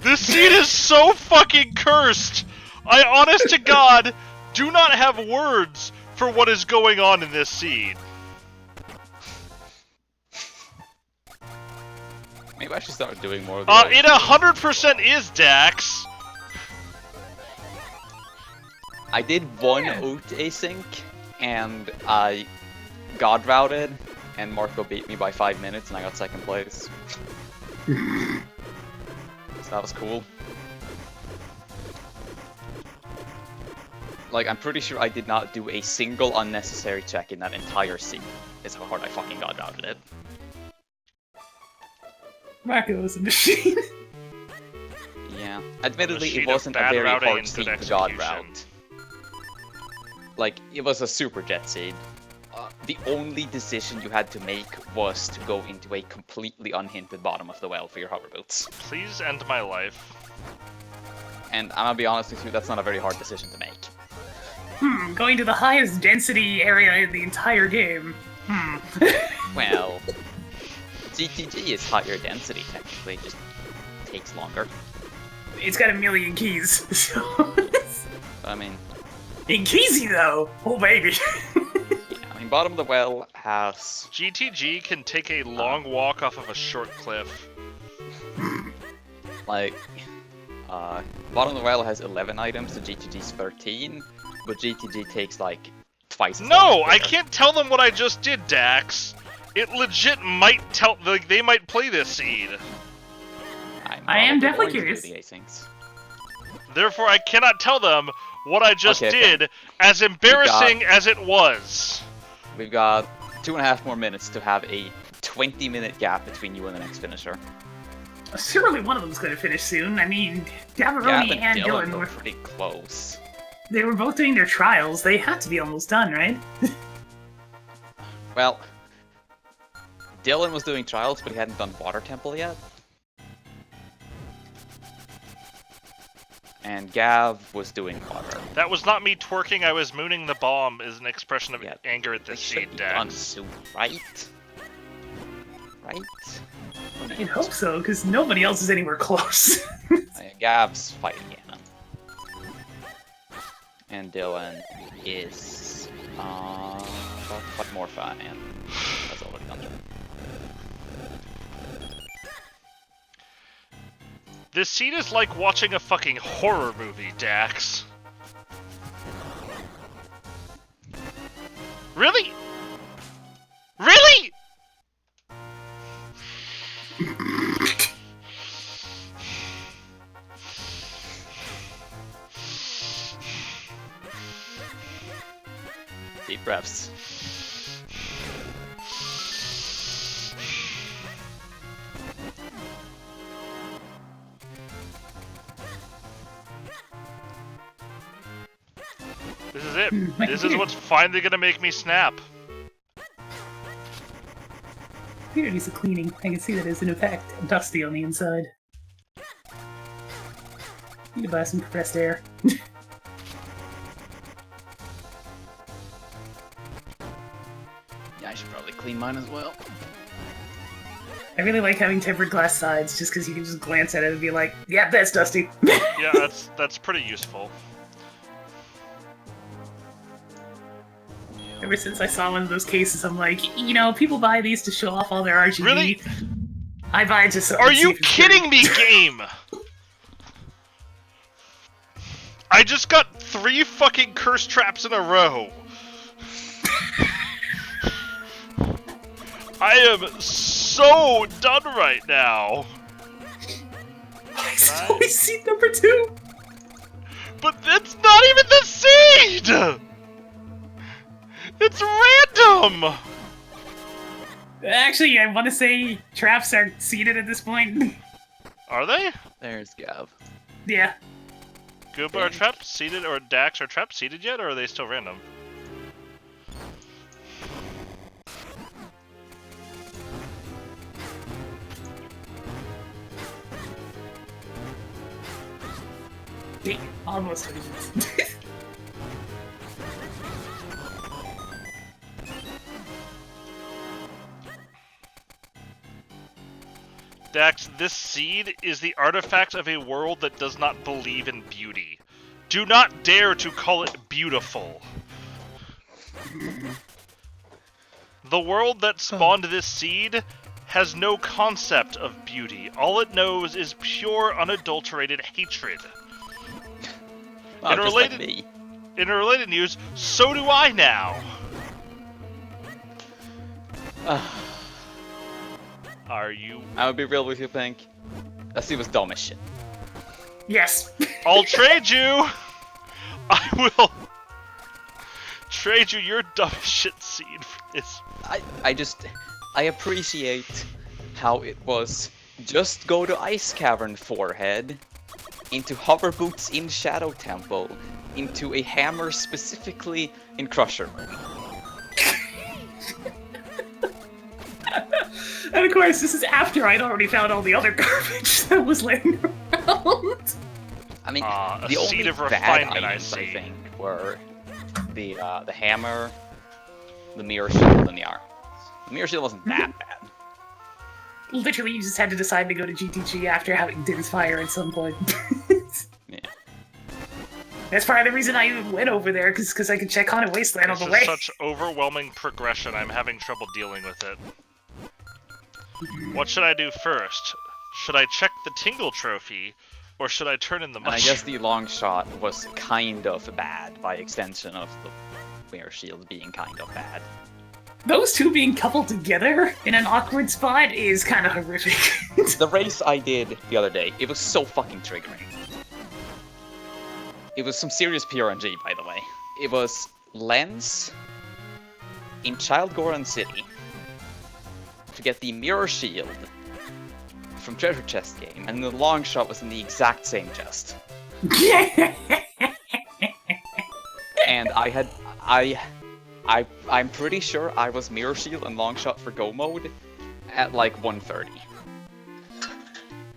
This scene is so fucking cursed! I, honest to God, do not have words for what is going on in this scene. Maybe I should start doing more of It 100% is, Dax. I did one Oot Async, and I God routed, and Marco beat me by 5 minutes, and I got second place. So that was cool. Like, I'm pretty sure I did not do a single unnecessary check in that entire scene. Is how hard I fucking God routed it. Marco is a machine. Yeah. Admittedly, machine it of wasn't a bad very routing hard and scene good to God execution. route. Like, it was a super jet scene. The only decision you had to make was to go into a completely unhinted bottom of the well for your hover boots. Please end my life. And I'm gonna be honest with you, that's not a very hard decision to make. Going to the highest density area in the entire game. Well, GTG is higher density, technically, it just takes longer. It's got 1,000,000 keys, so... But I mean, In Keezy, though! Oh, baby! yeah, I mean, bottom of the well has... GTG can take a long walk off of a short cliff. Like, bottom of the well has 11 items, so GTG's 13, but GTG takes like twice as long No, to I clear. can't tell them what I just did, Dax. It legit might tell, like, they might play this seed. I am probably definitely going to do curious. the asyncs. Therefore, I cannot tell them what I just Okay, did, as embarrassing as it was. We've got 2.5 more minutes to have a 20-minute gap between you and the next finisher. Surely one of them's gonna finish soon. I mean, Gab Gavaroni and Dylan Dylan were were, pretty close. they were both doing their trials. They had to be almost done, right? Well, Dylan was doing trials, but he hadn't done Water Temple yet. And Gav was doing water. That was not me twerking, I was mooning the bomb is an expression of Yeah, anger at They this should seed, be done Dax. soon, right? Right? I hope so, because nobody else is anywhere close. Gav's fighting Yana. And Dylan is what more fun, and that's already done. This scene is like watching a fucking horror movie, Dax. Really? Really? Deep breaths. This is it. This is what's finally gonna make me snap. Computer needs a cleaning. I can see that it's in effect dusty on the inside. Need to buy some compressed air. Yeah, I should probably clean mine as well. I really like having tempered glass sides, just because you can just glance at it and be like, "Yeah, that's dusty." Yeah, that's pretty useful. Ever since I saw one of those cases, I'm like, you know, people buy these to show off all their RGB. Really? I buy it just so. I Are can see you if it's kidding me, game? I just got 3 fucking curse traps in a row. I am so done right now. Why is it always seed number 2? But it's not even the seed! It's random! Actually, I want to say traps are seeded at this point. Are they? There's Gav. Yeah. Goomba are traps seeded, or Dax are traps seeded yet, or are they still random? Almost. Dax, this seed is the artifact of a world that does not believe in beauty. Do not dare to call it beautiful. The world that spawned this seed has no concept of beauty. All it knows is pure, unadulterated hatred. Wow, In just related- like me. In related news, so do I now. Are you? I would be real with you, Pink. That seed was dumb as shit. Yes. I'll trade you. I will trade you your dumb shit seed for this. I appreciate how it was just go to Ice Cavern Forehead, into Hover Boots in Shadow Temple, into a hammer specifically in Crusher mode. And of course, this is after I'd already found all the other garbage that was laying around. I mean, A the seed only of bad refinement, I items, I see. think, were the hammer, the mirror shield, and the R. The mirror shield wasn't that bad. Literally, you just had to decide to go to GTG after having Din's Fire at some point. Yeah. That's part of the reason I even went over there, because I could check Haunted Wasteland on This the is way. such overwhelming progression. I'm having trouble dealing with it. What should I do first? Should I check the Tingle Trophy, or should I turn in the And I mushroom? guess the long shot was kind of bad by extension of the mirror shield being kind of bad. Those two being coupled together in an awkward spot is kind of horrific. The race I did the other day, it was so fucking triggering. It was some serious PRNG, by the way. It was Lens in Child Goron City to get the mirror shield from Treasure Chest game, and the long shot was in the exact same chest. And I'm pretty sure I was mirror shield and long shot for go mode at like 1:30.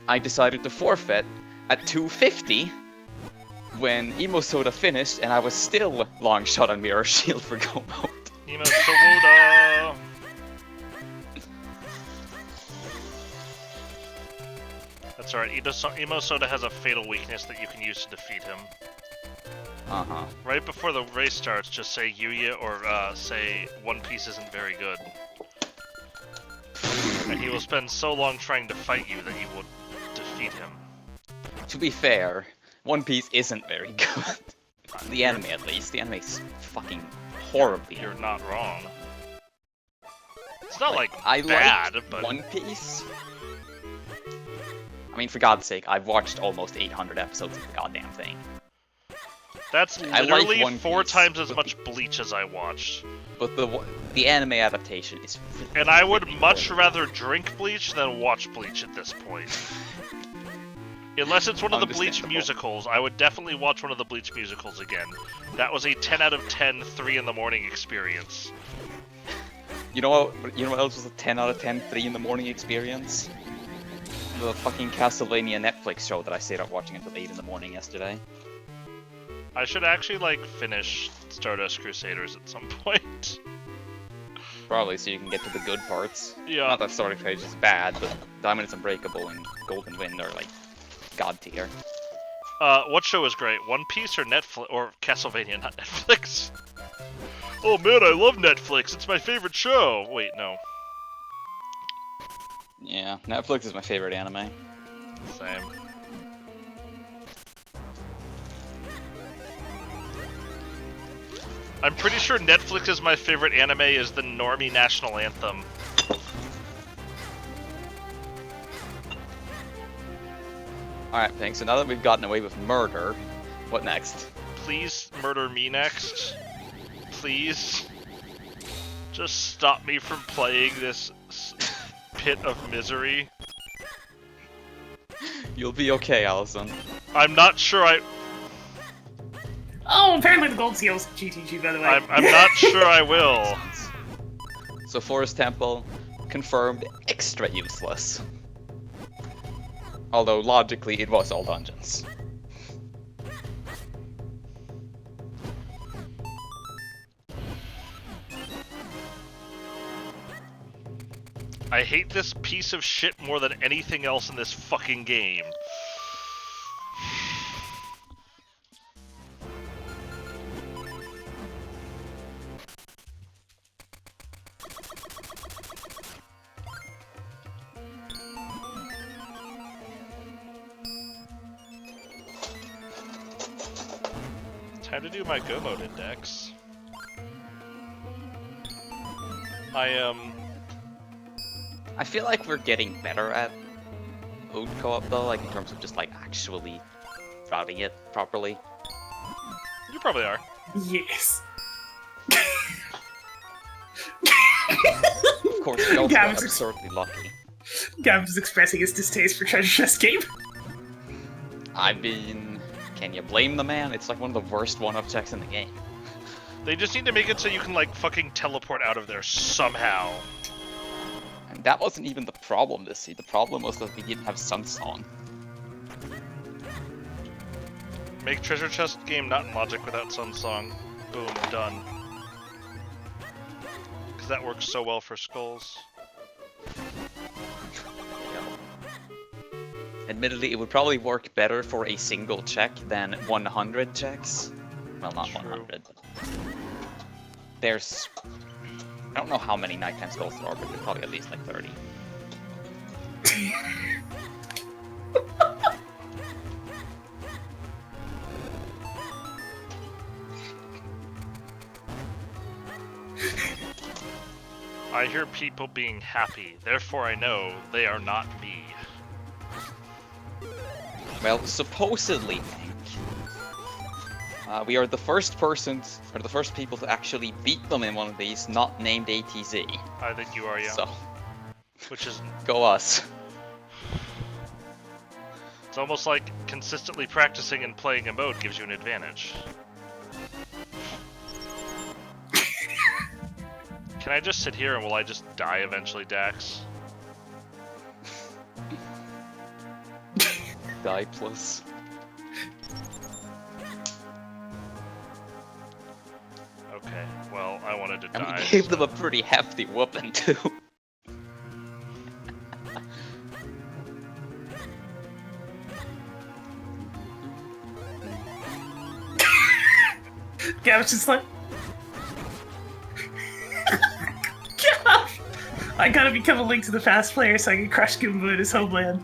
I decided to forfeit at 2:50 when Emo Soda finished, and I was still long shot on mirror shield for go mode. Emo Soda. That's alright. Emo Soda has a fatal weakness that you can use to defeat him. Uh-huh. Right before the race starts, just say Yuya or say One Piece isn't very good. And he will spend so long trying to fight you that you will defeat him. To be fair, One Piece isn't very good. The anime, at least. The anime's fucking horribly. You're not wrong. It's not like I bad, liked but One Piece. I mean, for God's sake, I've watched almost 800 episodes of the goddamn thing. that's I like literally One 4 Piece, times as but much Bleach as I watched. But the anime adaptation is And I would really much good. rather drink Bleach than watch Bleach at this point. Unless it's one of the Bleach Understandable. musicals, I would definitely watch one of the Bleach musicals again. That was a 10 out of 10, 3 in the morning experience. You know what else was a 10 out of 10, 3 in the morning experience? The fucking Castlevania Netflix show that I stayed up watching until 8 in the morning yesterday. I should actually, like, finish Stardust Crusaders at some point. Probably so you can get to the good parts. Yeah. Not that Stardust Crusaders is bad, but Diamond is Unbreakable and Golden Wind are like god tier. What show is great? One Piece or Netflix? Or Castlevania, not Netflix? Oh man, I love Netflix. It's my favorite show. Wait, no. Yeah, Netflix is my favorite anime. Same. I'm pretty sure Netflix is my favorite anime is the Normie National Anthem. Alright, Pink, so now that we've gotten away with murder, what next? Please murder me next. Please. Just stop me from playing this pit of misery. You'll be okay, Allison. I'm not sure I... Oh, apparently the gold seal's GTG, by the way. I'm not sure I will. So Forest Temple, confirmed, extra useless. Although, logically, it was all dungeons. I hate this piece of shit more than anything else in this fucking game. Time to do my Go Mode index. I feel like we're getting better at mode co-op though, like in terms of just like actually routing it properly. You probably are. Yes. Of course, we also got Gavin's absurdly lucky. Gavin's expressing his distaste for Treasure Chest game. I mean, can you blame the man? It's like one of the worst one-up checks in the game. They just need to make it so you can, like, fucking teleport out of there somehow. And that wasn't even the problem this seed. The problem was that we didn't have Sunsong. Make Treasure Chest game not in Logic without Sunsong. Boom, done. Because that works so well for skulls. Admittedly, it would probably work better for a single check than 100 checks. Well, not True. 100, but there's... I don't know how many nighttime skulls there are, but there's probably at least like 30. I hear people being happy, therefore I know they are not me. Well, supposedly, Hank, we are the first persons, or the first people to actually beat them in one of these, not named ATZ. I think you are, yeah. So, Which is... go us. It's almost like consistently practicing and playing a mode gives you an advantage. Can I just sit here and will I just die eventually, Dax? Die plus. Okay, well, I wanted to And die. we gave so- them a pretty hefty whooping too. Gavin's just like... Gosh! I gotta become a Link to the Past player so I can crush Goomba in his homeland.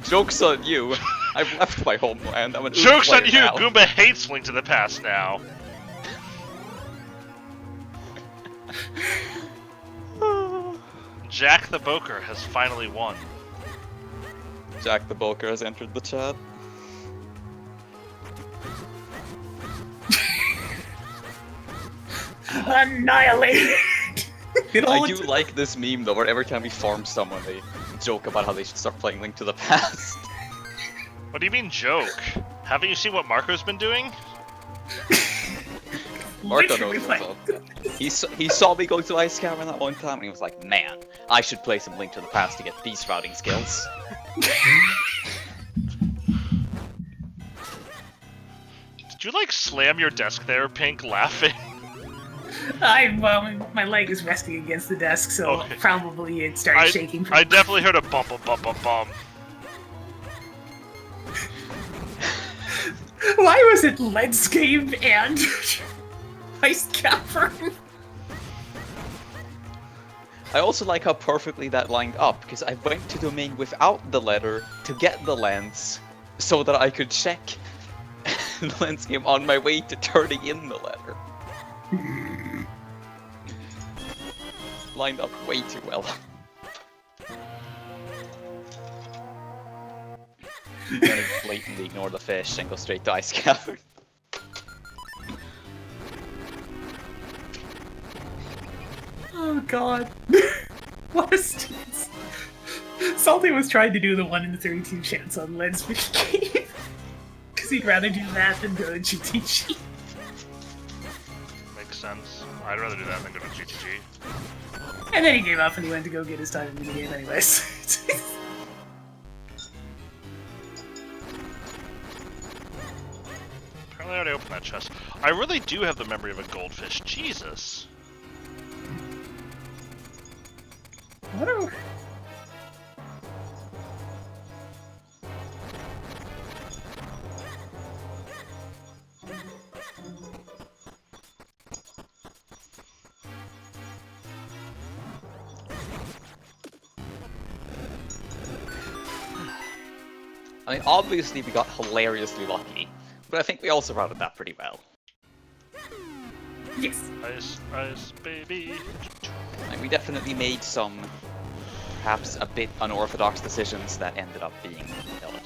Joke's on you. I've left my homeland. I'm an Oof Joke's on player you! now. Goomba hates Link to the Past now. Jack the Boker has finally won. Jack the Bulker has entered the chat. Annihilated! I do like this meme though, where every time we farm someone, they joke about how they should start playing Link to the Past. What do you mean joke? Haven't you seen what Marco's been doing? Marco Literally knows what's up. He saw me go to Ice Cavern that one time, and he was like, "Man, I should play some Link to the Past to get these routing skills." Did you like slam your desk there, Pink, laughing? Well, my leg is resting against the desk, so Okay. probably it started shaking. I definitely heard a bump, bump, bump, bump, bump. Why was it Leadscape and Ice Cavern? I also like how perfectly that lined up, because I went to domain without the letter to get the lens, so that I could check the lens game on my way to turning in the letter. Lined up way too well. I'm gonna blatantly ignore the fish and go straight to Ice Cavern. god. What a stupid... Salty was trying to do the 1 in 32 chance on Len's game. Because he'd rather do that than go to GTG. Makes sense. I'd rather do that than go to GTG. And then he gave up and he went to go get his time in the game anyways. Apparently I already opened that chest. I really do have the memory of a goldfish. Jesus. What are... I mean, obviously we got hilariously lucky, but I think we also routed that pretty well. Yes. Ice, ice, baby. Like, we definitely made some, perhaps a bit unorthodox decisions that ended up being intelligent.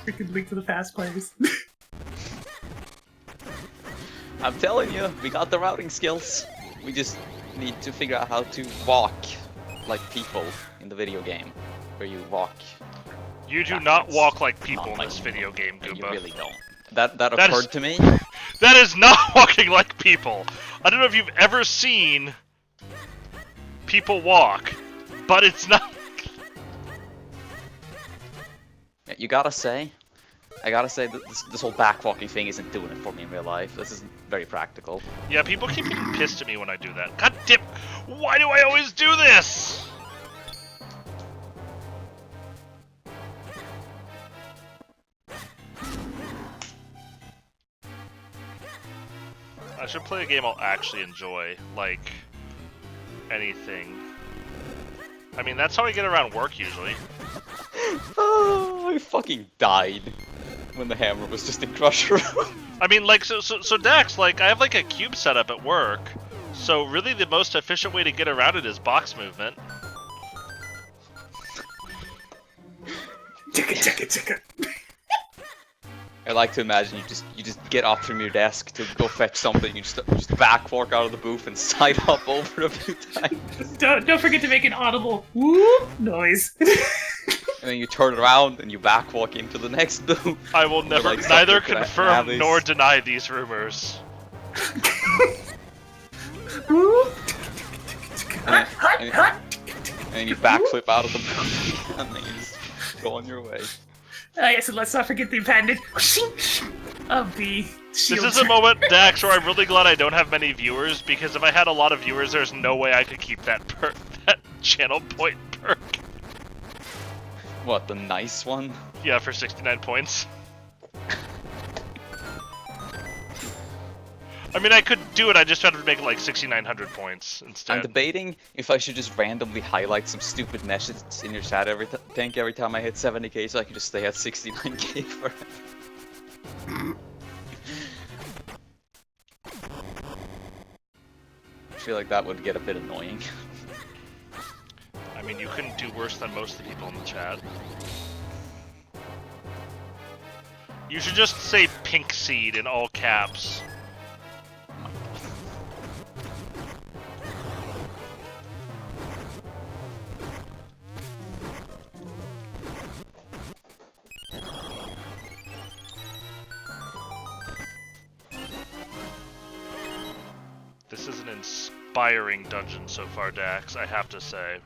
Freaking link to the fast plays. I'm telling you, we got the routing skills. We just need to figure out how to walk like people in the video game, where you walk. You do backwards. not walk like people Not in like this video game, You Goomba. really don't. That That occurred is- to me. That is not walking like people. I don't know if you've ever seen people walk, but it's not. Yeah, you gotta say, I gotta say that this whole backwalking thing isn't doing it for me in real life. This isn't very practical. Yeah, people keep getting pissed at me when I do that. God damn! Why do I always do this? I should play a game I'll actually enjoy, like anything. I mean, that's how I get around work usually. Oh, I fucking died when the hammer was just in Crusher Room. I mean, like, so Dex, like, I have like a cube setup at work, so really the most efficient way to get around it is box movement. Ticka. I like to imagine you just get up from your desk to go fetch something, you just back walk out of the booth and side hop over a few times. Don't forget to make an audible whoop noise. And then you turn around and you back walk into the next booth. I will never, like, neither subject to that confirm alleys. nor deny these rumors. Whoop. And Hut. And then you backflip out of the booth and then you just go on your way. Yes, and let's not forget the appendage of the shield. This is a moment, Dax, where I'm really glad I don't have many viewers, because if I had a lot of viewers, there's no way I could keep that that channel point perk. What, the nice one? Yeah, for 69 points. I mean, I could do it, I just had to make it like 6,900 points instead. I'm debating if I should just randomly highlight some stupid message in your chat every time I hit 70k so I can just stay at 69k forever. I feel like that would get a bit annoying. I mean, you couldn't do worse than most of the people in the chat. You should just say pink seed in all caps. This is an inspiring dungeon so far, Dax, I have to say.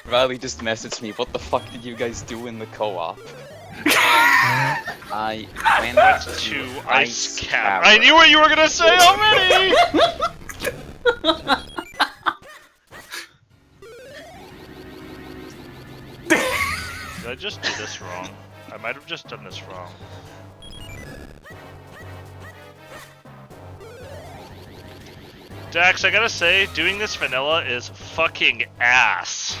Riley just messaged me, what the fuck did you guys do in the co-op? I went To Ice Cavern. I knew what you were gonna say already! Did I just do this wrong? I I might have just done this wrong. Dax, I gotta say, doing this vanilla is fucking ass.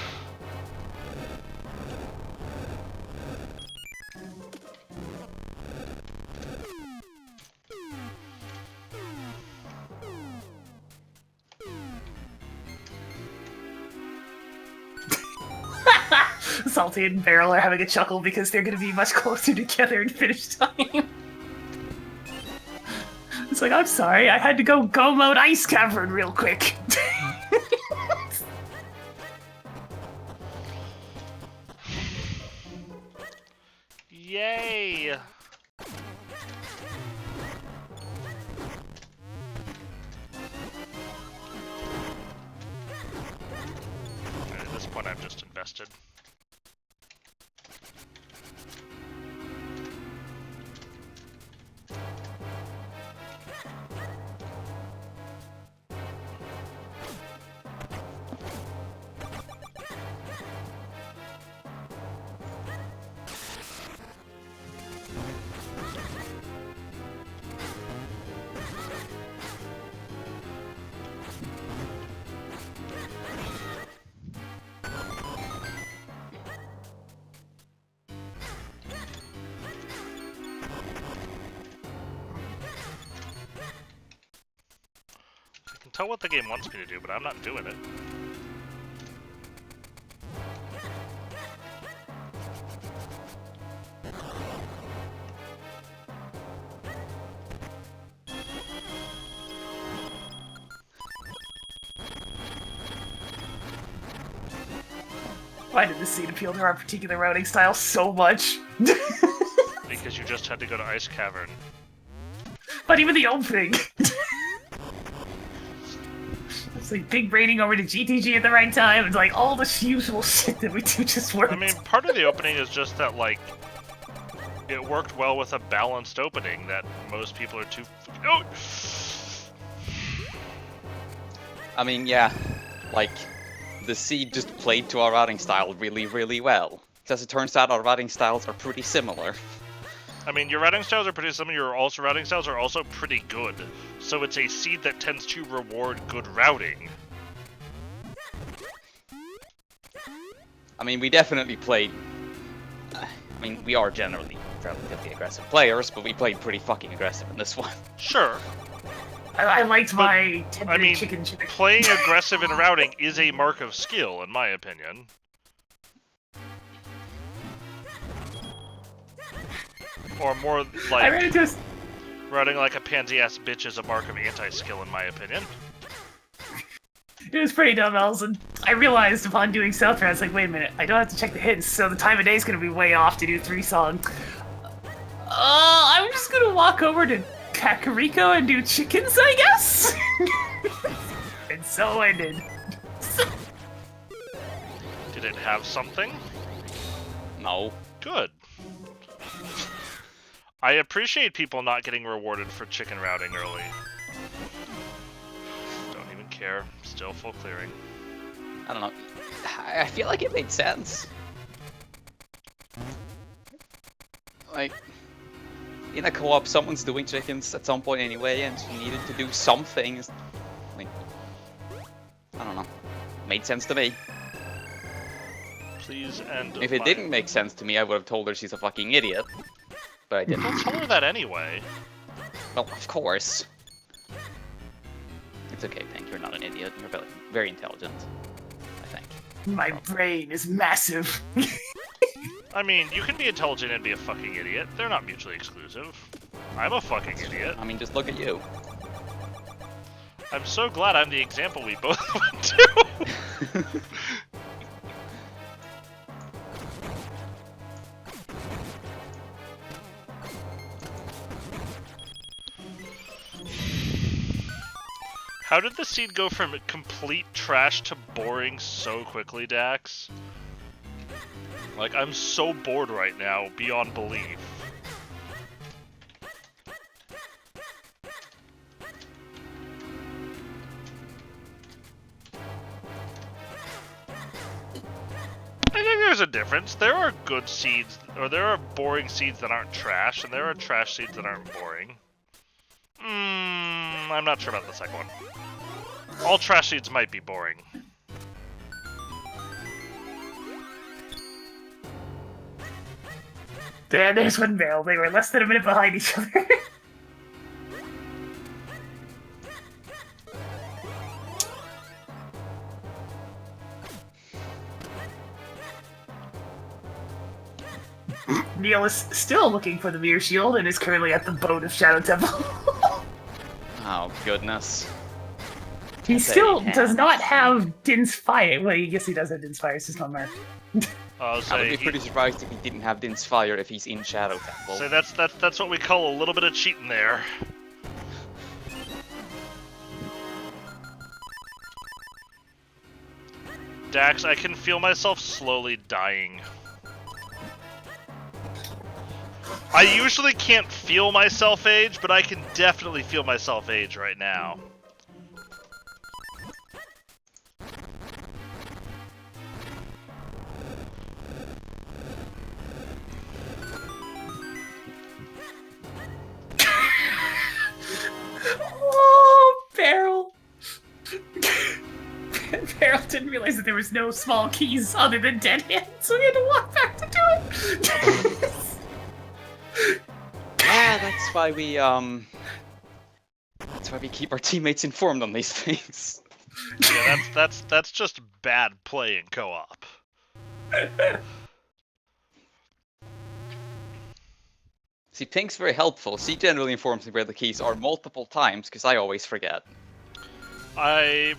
Salty and Barrel are having a chuckle because they're going to be much closer together in finish time. It's like, I'm sorry, I had to go mode Ice Cavern real quick. Yay! At this point, I've just invested. I can tell what the game wants me to do, but I'm not doing it. Why did this scene appeal to our particular routing style so much? Because you just had to go to Ice Cavern. But even the opening. It's like big braining over to GTG at the right time. It's like all the usual shit that we do just worked. I mean, part of the opening is just that, like, it worked well with a balanced opening that most people are too... Oh! I mean, yeah, like, the seed just played to our routing style really, really well. As it turns out, our routing styles are pretty similar. I mean, your routing styles are pretty similar, your also routing styles are also pretty good. So it's a seed that tends to reward good routing. I mean, we definitely played... I mean, we are generally relatively aggressive players, but we played pretty fucking aggressive in this one. Sure. I liked But, my 10-minute I mean, chicken chicken. playing aggressive in routing is a mark of skill, in my opinion. Or more I ran like, into a... routing like a pansy-ass bitch is a mark of anti-skill, in my opinion. It was pretty dumb, Elson. I realized upon doing South I was like, wait a minute, I don't have to check the hits, so the time of day is going to be way off to do 3 songs. I'm just going to walk over to Kakariko and do chickens, I guess? And so I did. Did it have something? No. Good. I appreciate people not getting rewarded for chicken routing early. Don't even care. Still full clearing. I don't know. I feel like it made sense. Like, in a co-op, someone's doing chickens at some point anyway, and she needed to do something. Like, I don't know. Made sense to me. Please end. If it didn't make sense to me, I would have told her she's a fucking idiot. But I didn't. Don't tell her that anyway. Well, of course. It's okay, Pink. You're not an idiot. You're very, very intelligent. I think. My brain is massive. I mean, you can be intelligent and be a fucking idiot. They're not mutually exclusive. I'm a fucking idiot. I mean, just look at you. I'm so glad I'm the example we both went to. How did the seed go from complete trash to boring so quickly, Dax? Like, I'm so bored right now, beyond belief. I think there's a difference. There are good seeds, or there are boring seeds that aren't trash, and there are trash seeds that aren't boring. I'm not sure about the second one. All trash seeds might be boring. There's one barrel. They were less than a minute behind each other. Neil is still looking for the mirror shield and is currently at the boat of Shadow Temple. Oh, goodness. He still does not have Din's Fire. Well, I guess he does have Din's Fire, it's just not marked. I would be pretty surprised if he didn't have Din's Fire if he's in Shadow Temple. So that's what we call a little bit of cheating there. Dax, I can feel myself slowly dying. I usually can't feel myself age, but I can definitely feel myself age right now. Oh, Beryl! Beryl didn't realize that there was no small keys other than dead hands, so he had to walk back to do it. Yeah, that's why we keep our teammates informed on these things. Yeah, that's just bad play in co-op. See, Pink's very helpful. She generally informs me where the keys are multiple times, because I always forget. I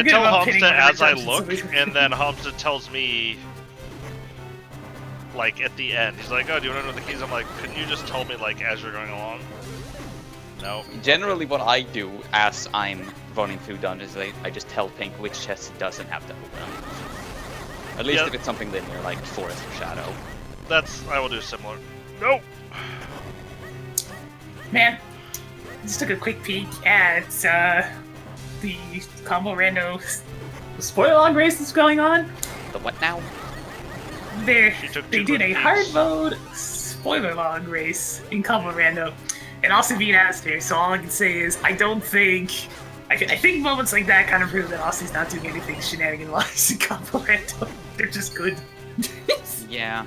tell Hamza as I look, and then Hamza tells me, like, at the end. He's like, oh, do you want to know the keys? I'm like, couldn't you just tell me, like, as you're going along? No. Generally, what I do as I'm running through dungeons, I just tell Pink which chest it doesn't have to open. At least if it's something linear, like Forest or Shadow. I will do similar. Nope. Man, just took a quick peek at the combo rando spoiler log race that's going on. The what now? They did a hard mode spoiler log race in combo rando, and also beat Aster. So all I can say is I think moments like that kind of prove that Aussie's not doing anything shenanigan-wise in combo rando. They're just good. Yeah.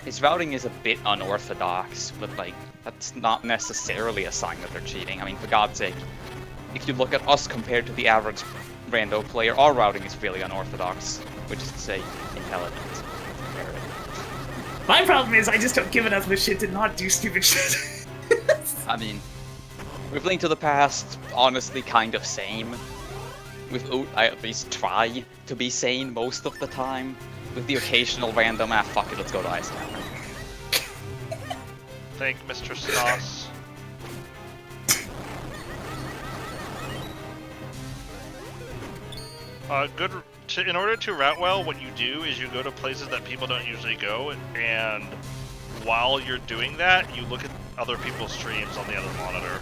His routing is a bit unorthodox, but like, that's not necessarily a sign that they're cheating. I mean, for God's sake, if you look at us compared to the average rando player, our routing is really unorthodox, which is to say, intelligent. My problem is I just don't give enough of a shit to not do stupid shit. I mean, with Link to the Past, honestly, kind of same. With Oot, I at least try to be sane most of the time. With the occasional random, fuck it, let's go to Ice Cavern. Thank Mr. Sauce. In order to route well, what you do is you go to places that people don't usually go, and while you're doing that, you look at other people's streams on the other monitor.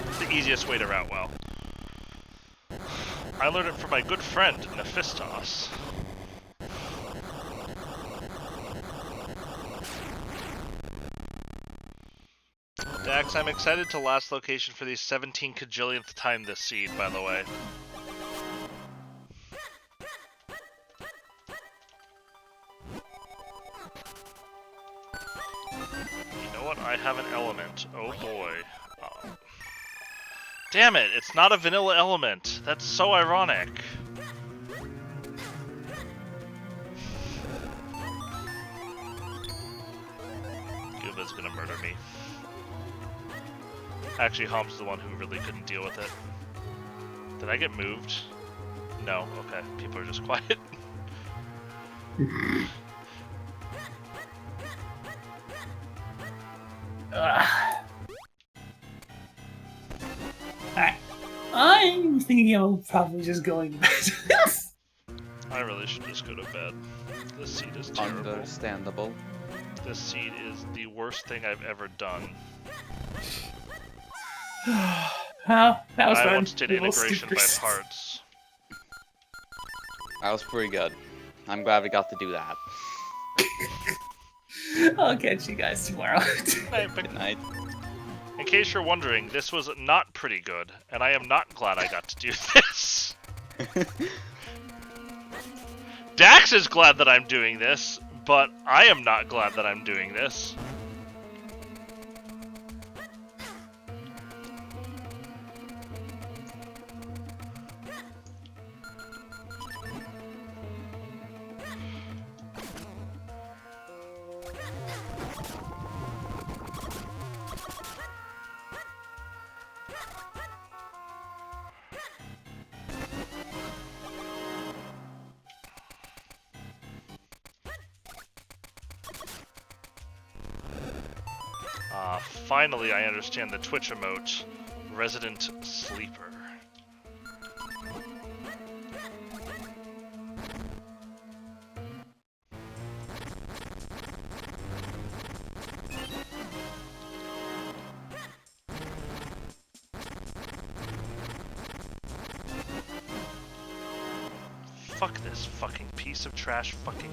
It's the easiest way to route well. I learned it from my good friend, Nephistos. Dax, I'm excited to last location for the 17 cajillionth time this seed, by the way. You know what? I have an element. Oh boy. Damn it, it's not a vanilla element. That's so ironic. Gooba's gonna murder me. Actually, Hom's the one who really couldn't deal with it. Did I get moved? No, okay. People are just quiet. Alright. I'm thinking of probably just going to bed. I really should just go to bed. This seed is terrible. Understandable. This seed is the worst thing I've ever done. Well, that was fun. I once did integration by parts. That was pretty good. I'm glad we got to do that. I'll catch you guys tomorrow. Good night. In case you're wondering, this was not pretty good, and I am not glad I got to do this. Dax is glad that I'm doing this, but I am not glad that I'm doing this. Finally, I understand the Twitch emote, Resident Sleeper. Fuck this fucking piece of trash fucking...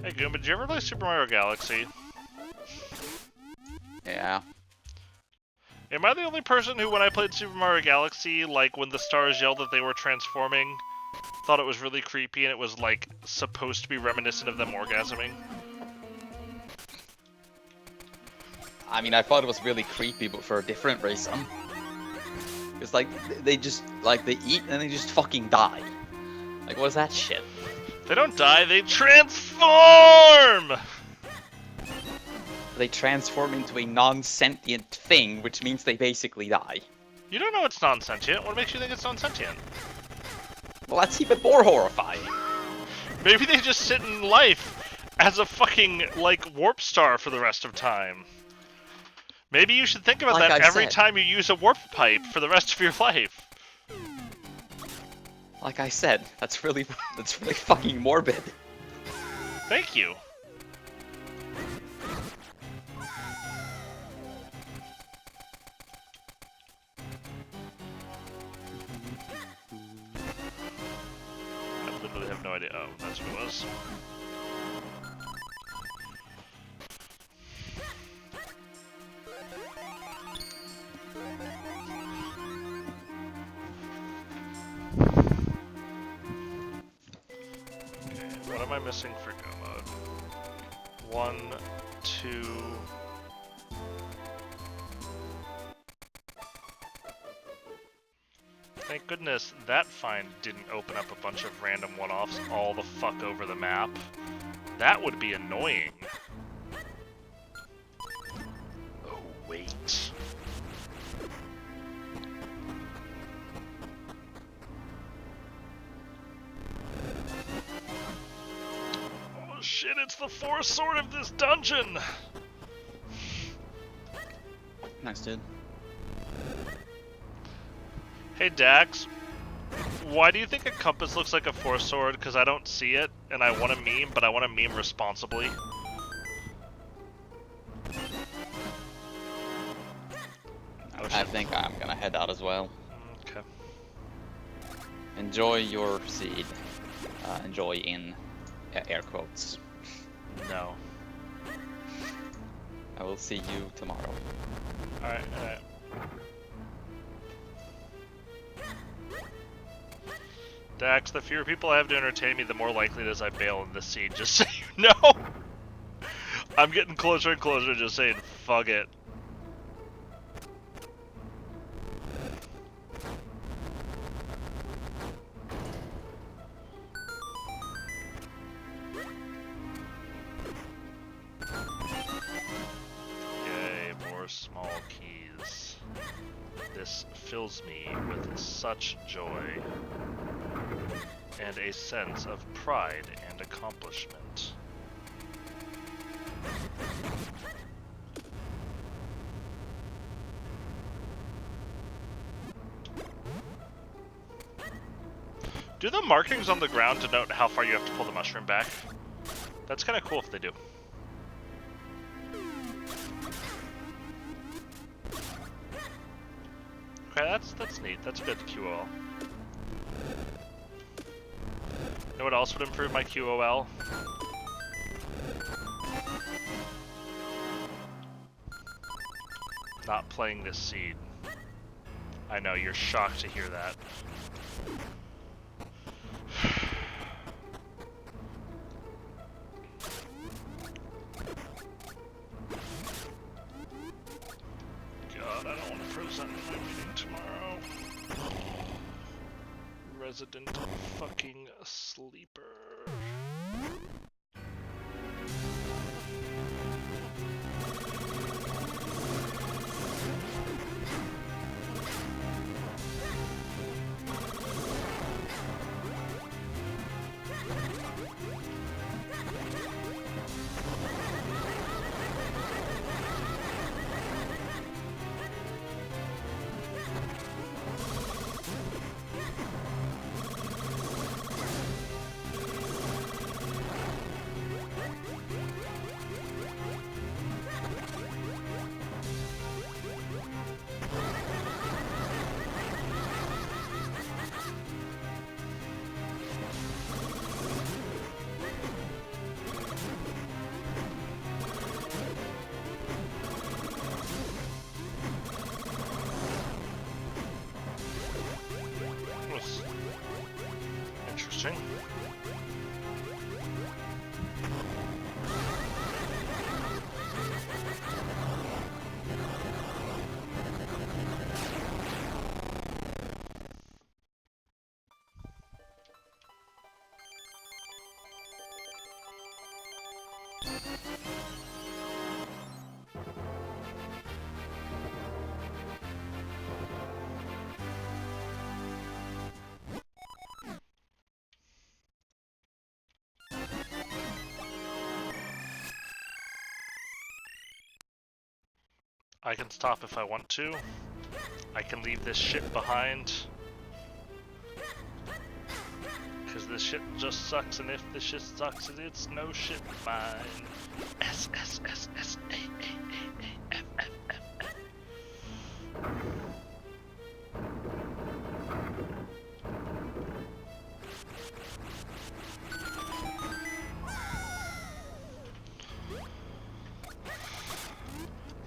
Hey Goomba, did you ever play Super Mario Galaxy? Yeah. Am I the only person who, when I played Super Mario Galaxy, like, when the stars yelled that they were transforming, thought it was really creepy and it was, like, supposed to be reminiscent of them orgasming? I mean, I thought it was really creepy, but for a different reason. Because, like, they just, like, they eat and they just fucking die. Like, what is that shit? They don't die, they transform! They transform into a non-sentient thing, which means they basically die. You don't know it's non-sentient. What makes you think it's non-sentient? Well, that's even more horrifying. Maybe they just sit in life as a fucking, like, warp star for the rest of time. Maybe you should think about Like that I every said. time you use a warp pipe for the rest of your life. Like I said, that's really fucking morbid. Thank you. I literally have no idea. Oh, that's what it was. What am I missing for go mode? 1, 2... Thank goodness that find didn't open up a bunch of random one-offs all the fuck over the map. That would be annoying. Oh, wait. Oh shit, it's the fourth sword of this dungeon! Nice, dude. Hey Dax, why do you think a compass looks like a fourth sword? Because I don't see it, and I want to meme, but I want to meme responsibly. I think I'm gonna head out as well. Okay. Enjoy your seed. Enjoy in air quotes. No. I will see you tomorrow. Alright, alright. Dax, the fewer people I have to entertain me, the more likely it is I bail in this scene, just so you know! I'm getting closer and closer to just saying, fuck it. Yay, more small keys. This fills me with such joy. and a sense of pride and accomplishment. Do the markings on the ground denote how far you have to pull the mushroom back? That's kind of cool if they do. Okay, that's neat. That's a good QOL. You know what else would improve my QOL? Not playing this seed. I know, you're shocked to hear that. God, I don't want to present in my meeting tomorrow. Resident fucking sleeper. Interesting. I can stop if I want to. I can leave this shit behind. Because this shit just sucks, and if this shit sucks, it's no shit mine. S S S S A A A F F F F.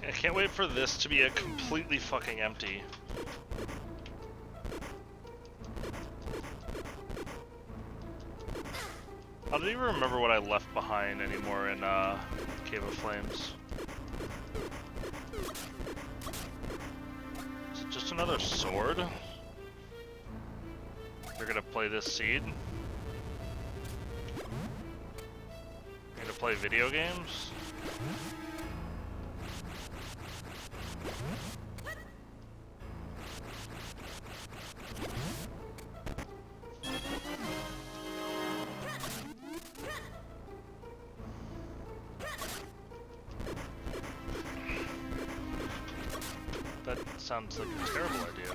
I can't wait for this to be a completely fucking empty. I don't even remember what I left behind anymore in Cave of Flames. Is it just another sword? They're gonna play this seed? They're gonna play video games? That sounds like a terrible idea.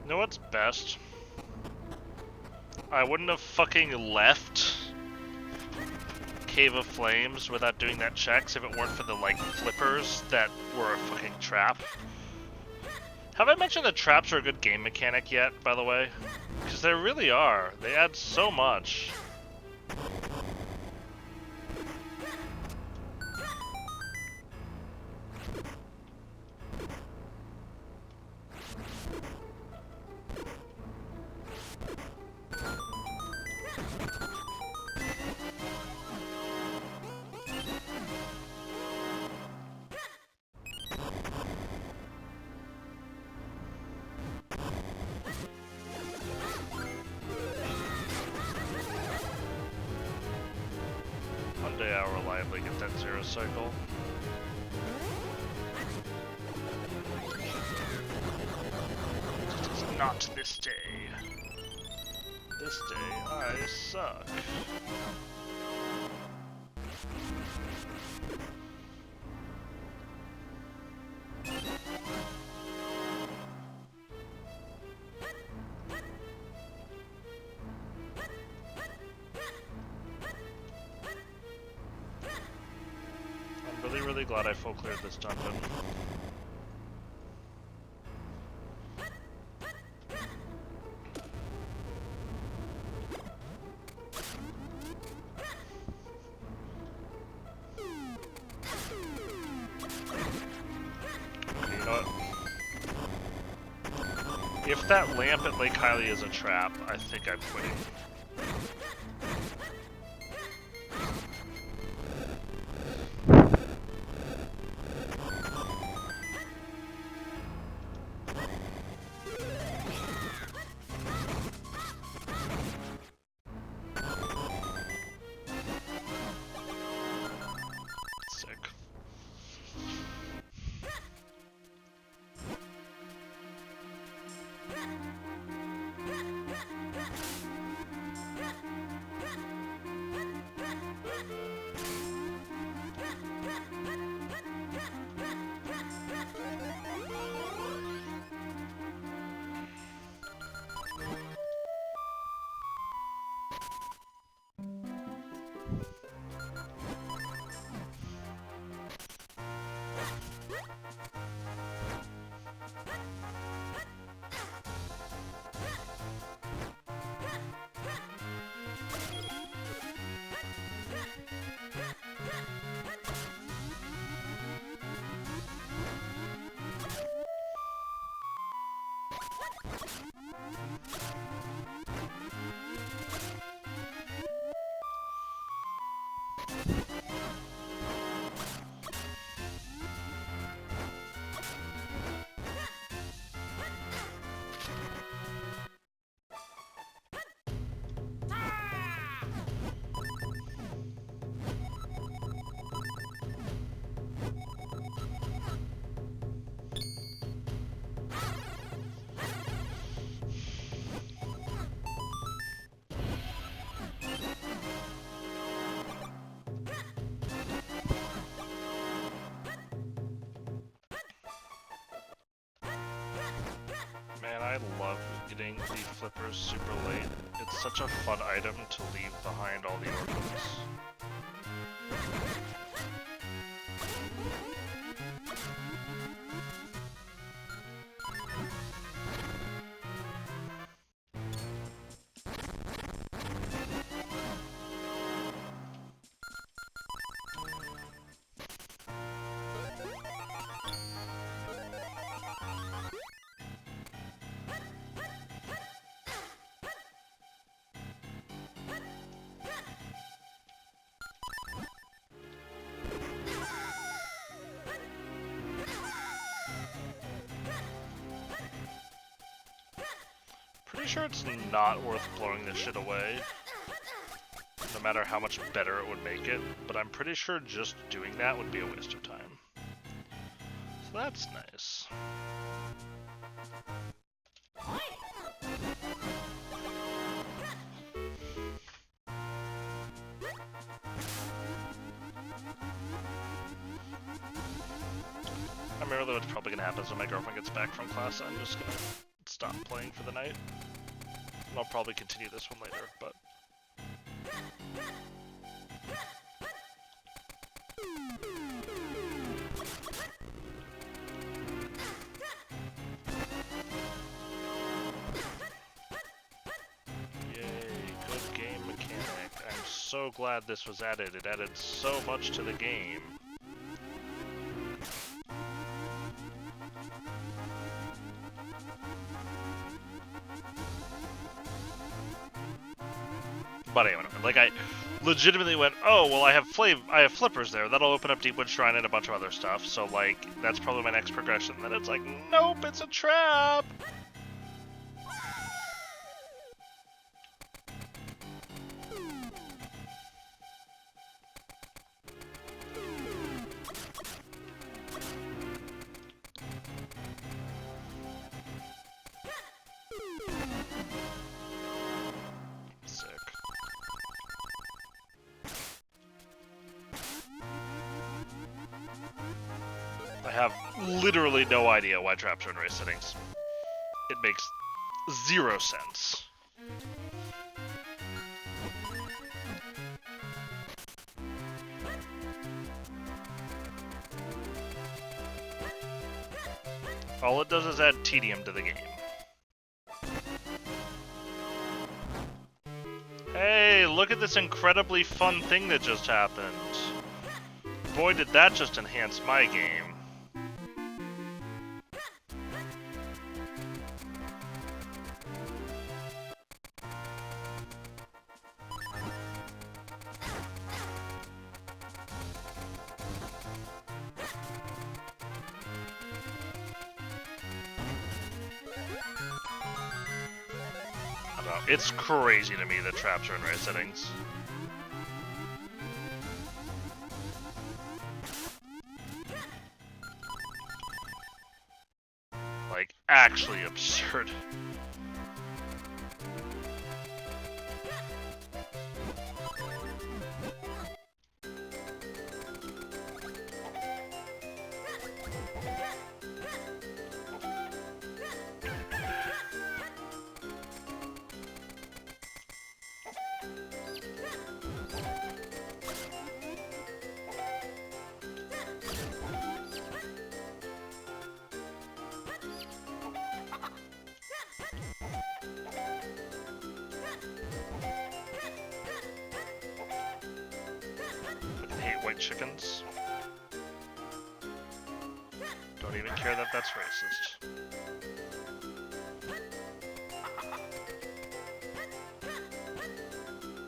You know what's best? I wouldn't have fucking left Cave of Flames without doing that checks if it weren't for the, like, flippers that were a fucking trap. Have I mentioned that traps are a good game mechanic yet, by the way? Because they really are. They add so much. One day I'll reliably get that zero cycle. It is not this day. This day I suck. I'm really glad I full cleared this dungeon. Okay, you know what? If that lamp at Lake Hylia is a trap, I think I'm quitting. Sick. Man, I love getting the flippers super late. It's such a fun item to leave behind all the orphans. Pretty sure it's not worth blowing this shit away, no matter how much better it would make it, but I'm pretty sure just doing that would be a waste of time. So that's nice. I mean, really what's probably gonna happen is when my girlfriend gets back from class, I'm just gonna stop playing for the night. And I'll probably continue this one later, but... Yay, good game mechanic. I'm so glad this was added. It added so much to the game. But anyway, like I legitimately went, oh well, I have flippers there. That'll open up Deepwood Shrine and a bunch of other stuff. So like that's probably my next progression. Then it's like, nope, it's a trap. Sick. I have literally no idea why traps are in race settings. It makes 0 sense. All it does is add tedium to the game. Hey, look at this incredibly fun thing that just happened. Boy, did that just enhance my game. I don't know, it's crazy to me that traps are in race settings. Like, actually absurd. White chickens. Don't even care that that's racist.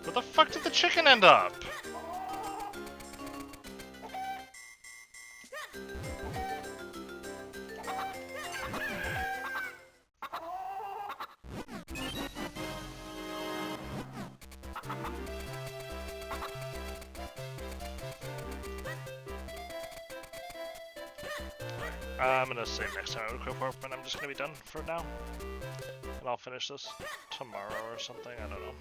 Where the fuck did the chicken end up? I'm gonna save next time I would go for it, but I'm just gonna be done for now. And I'll finish this tomorrow or something, I don't know.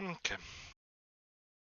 Okay.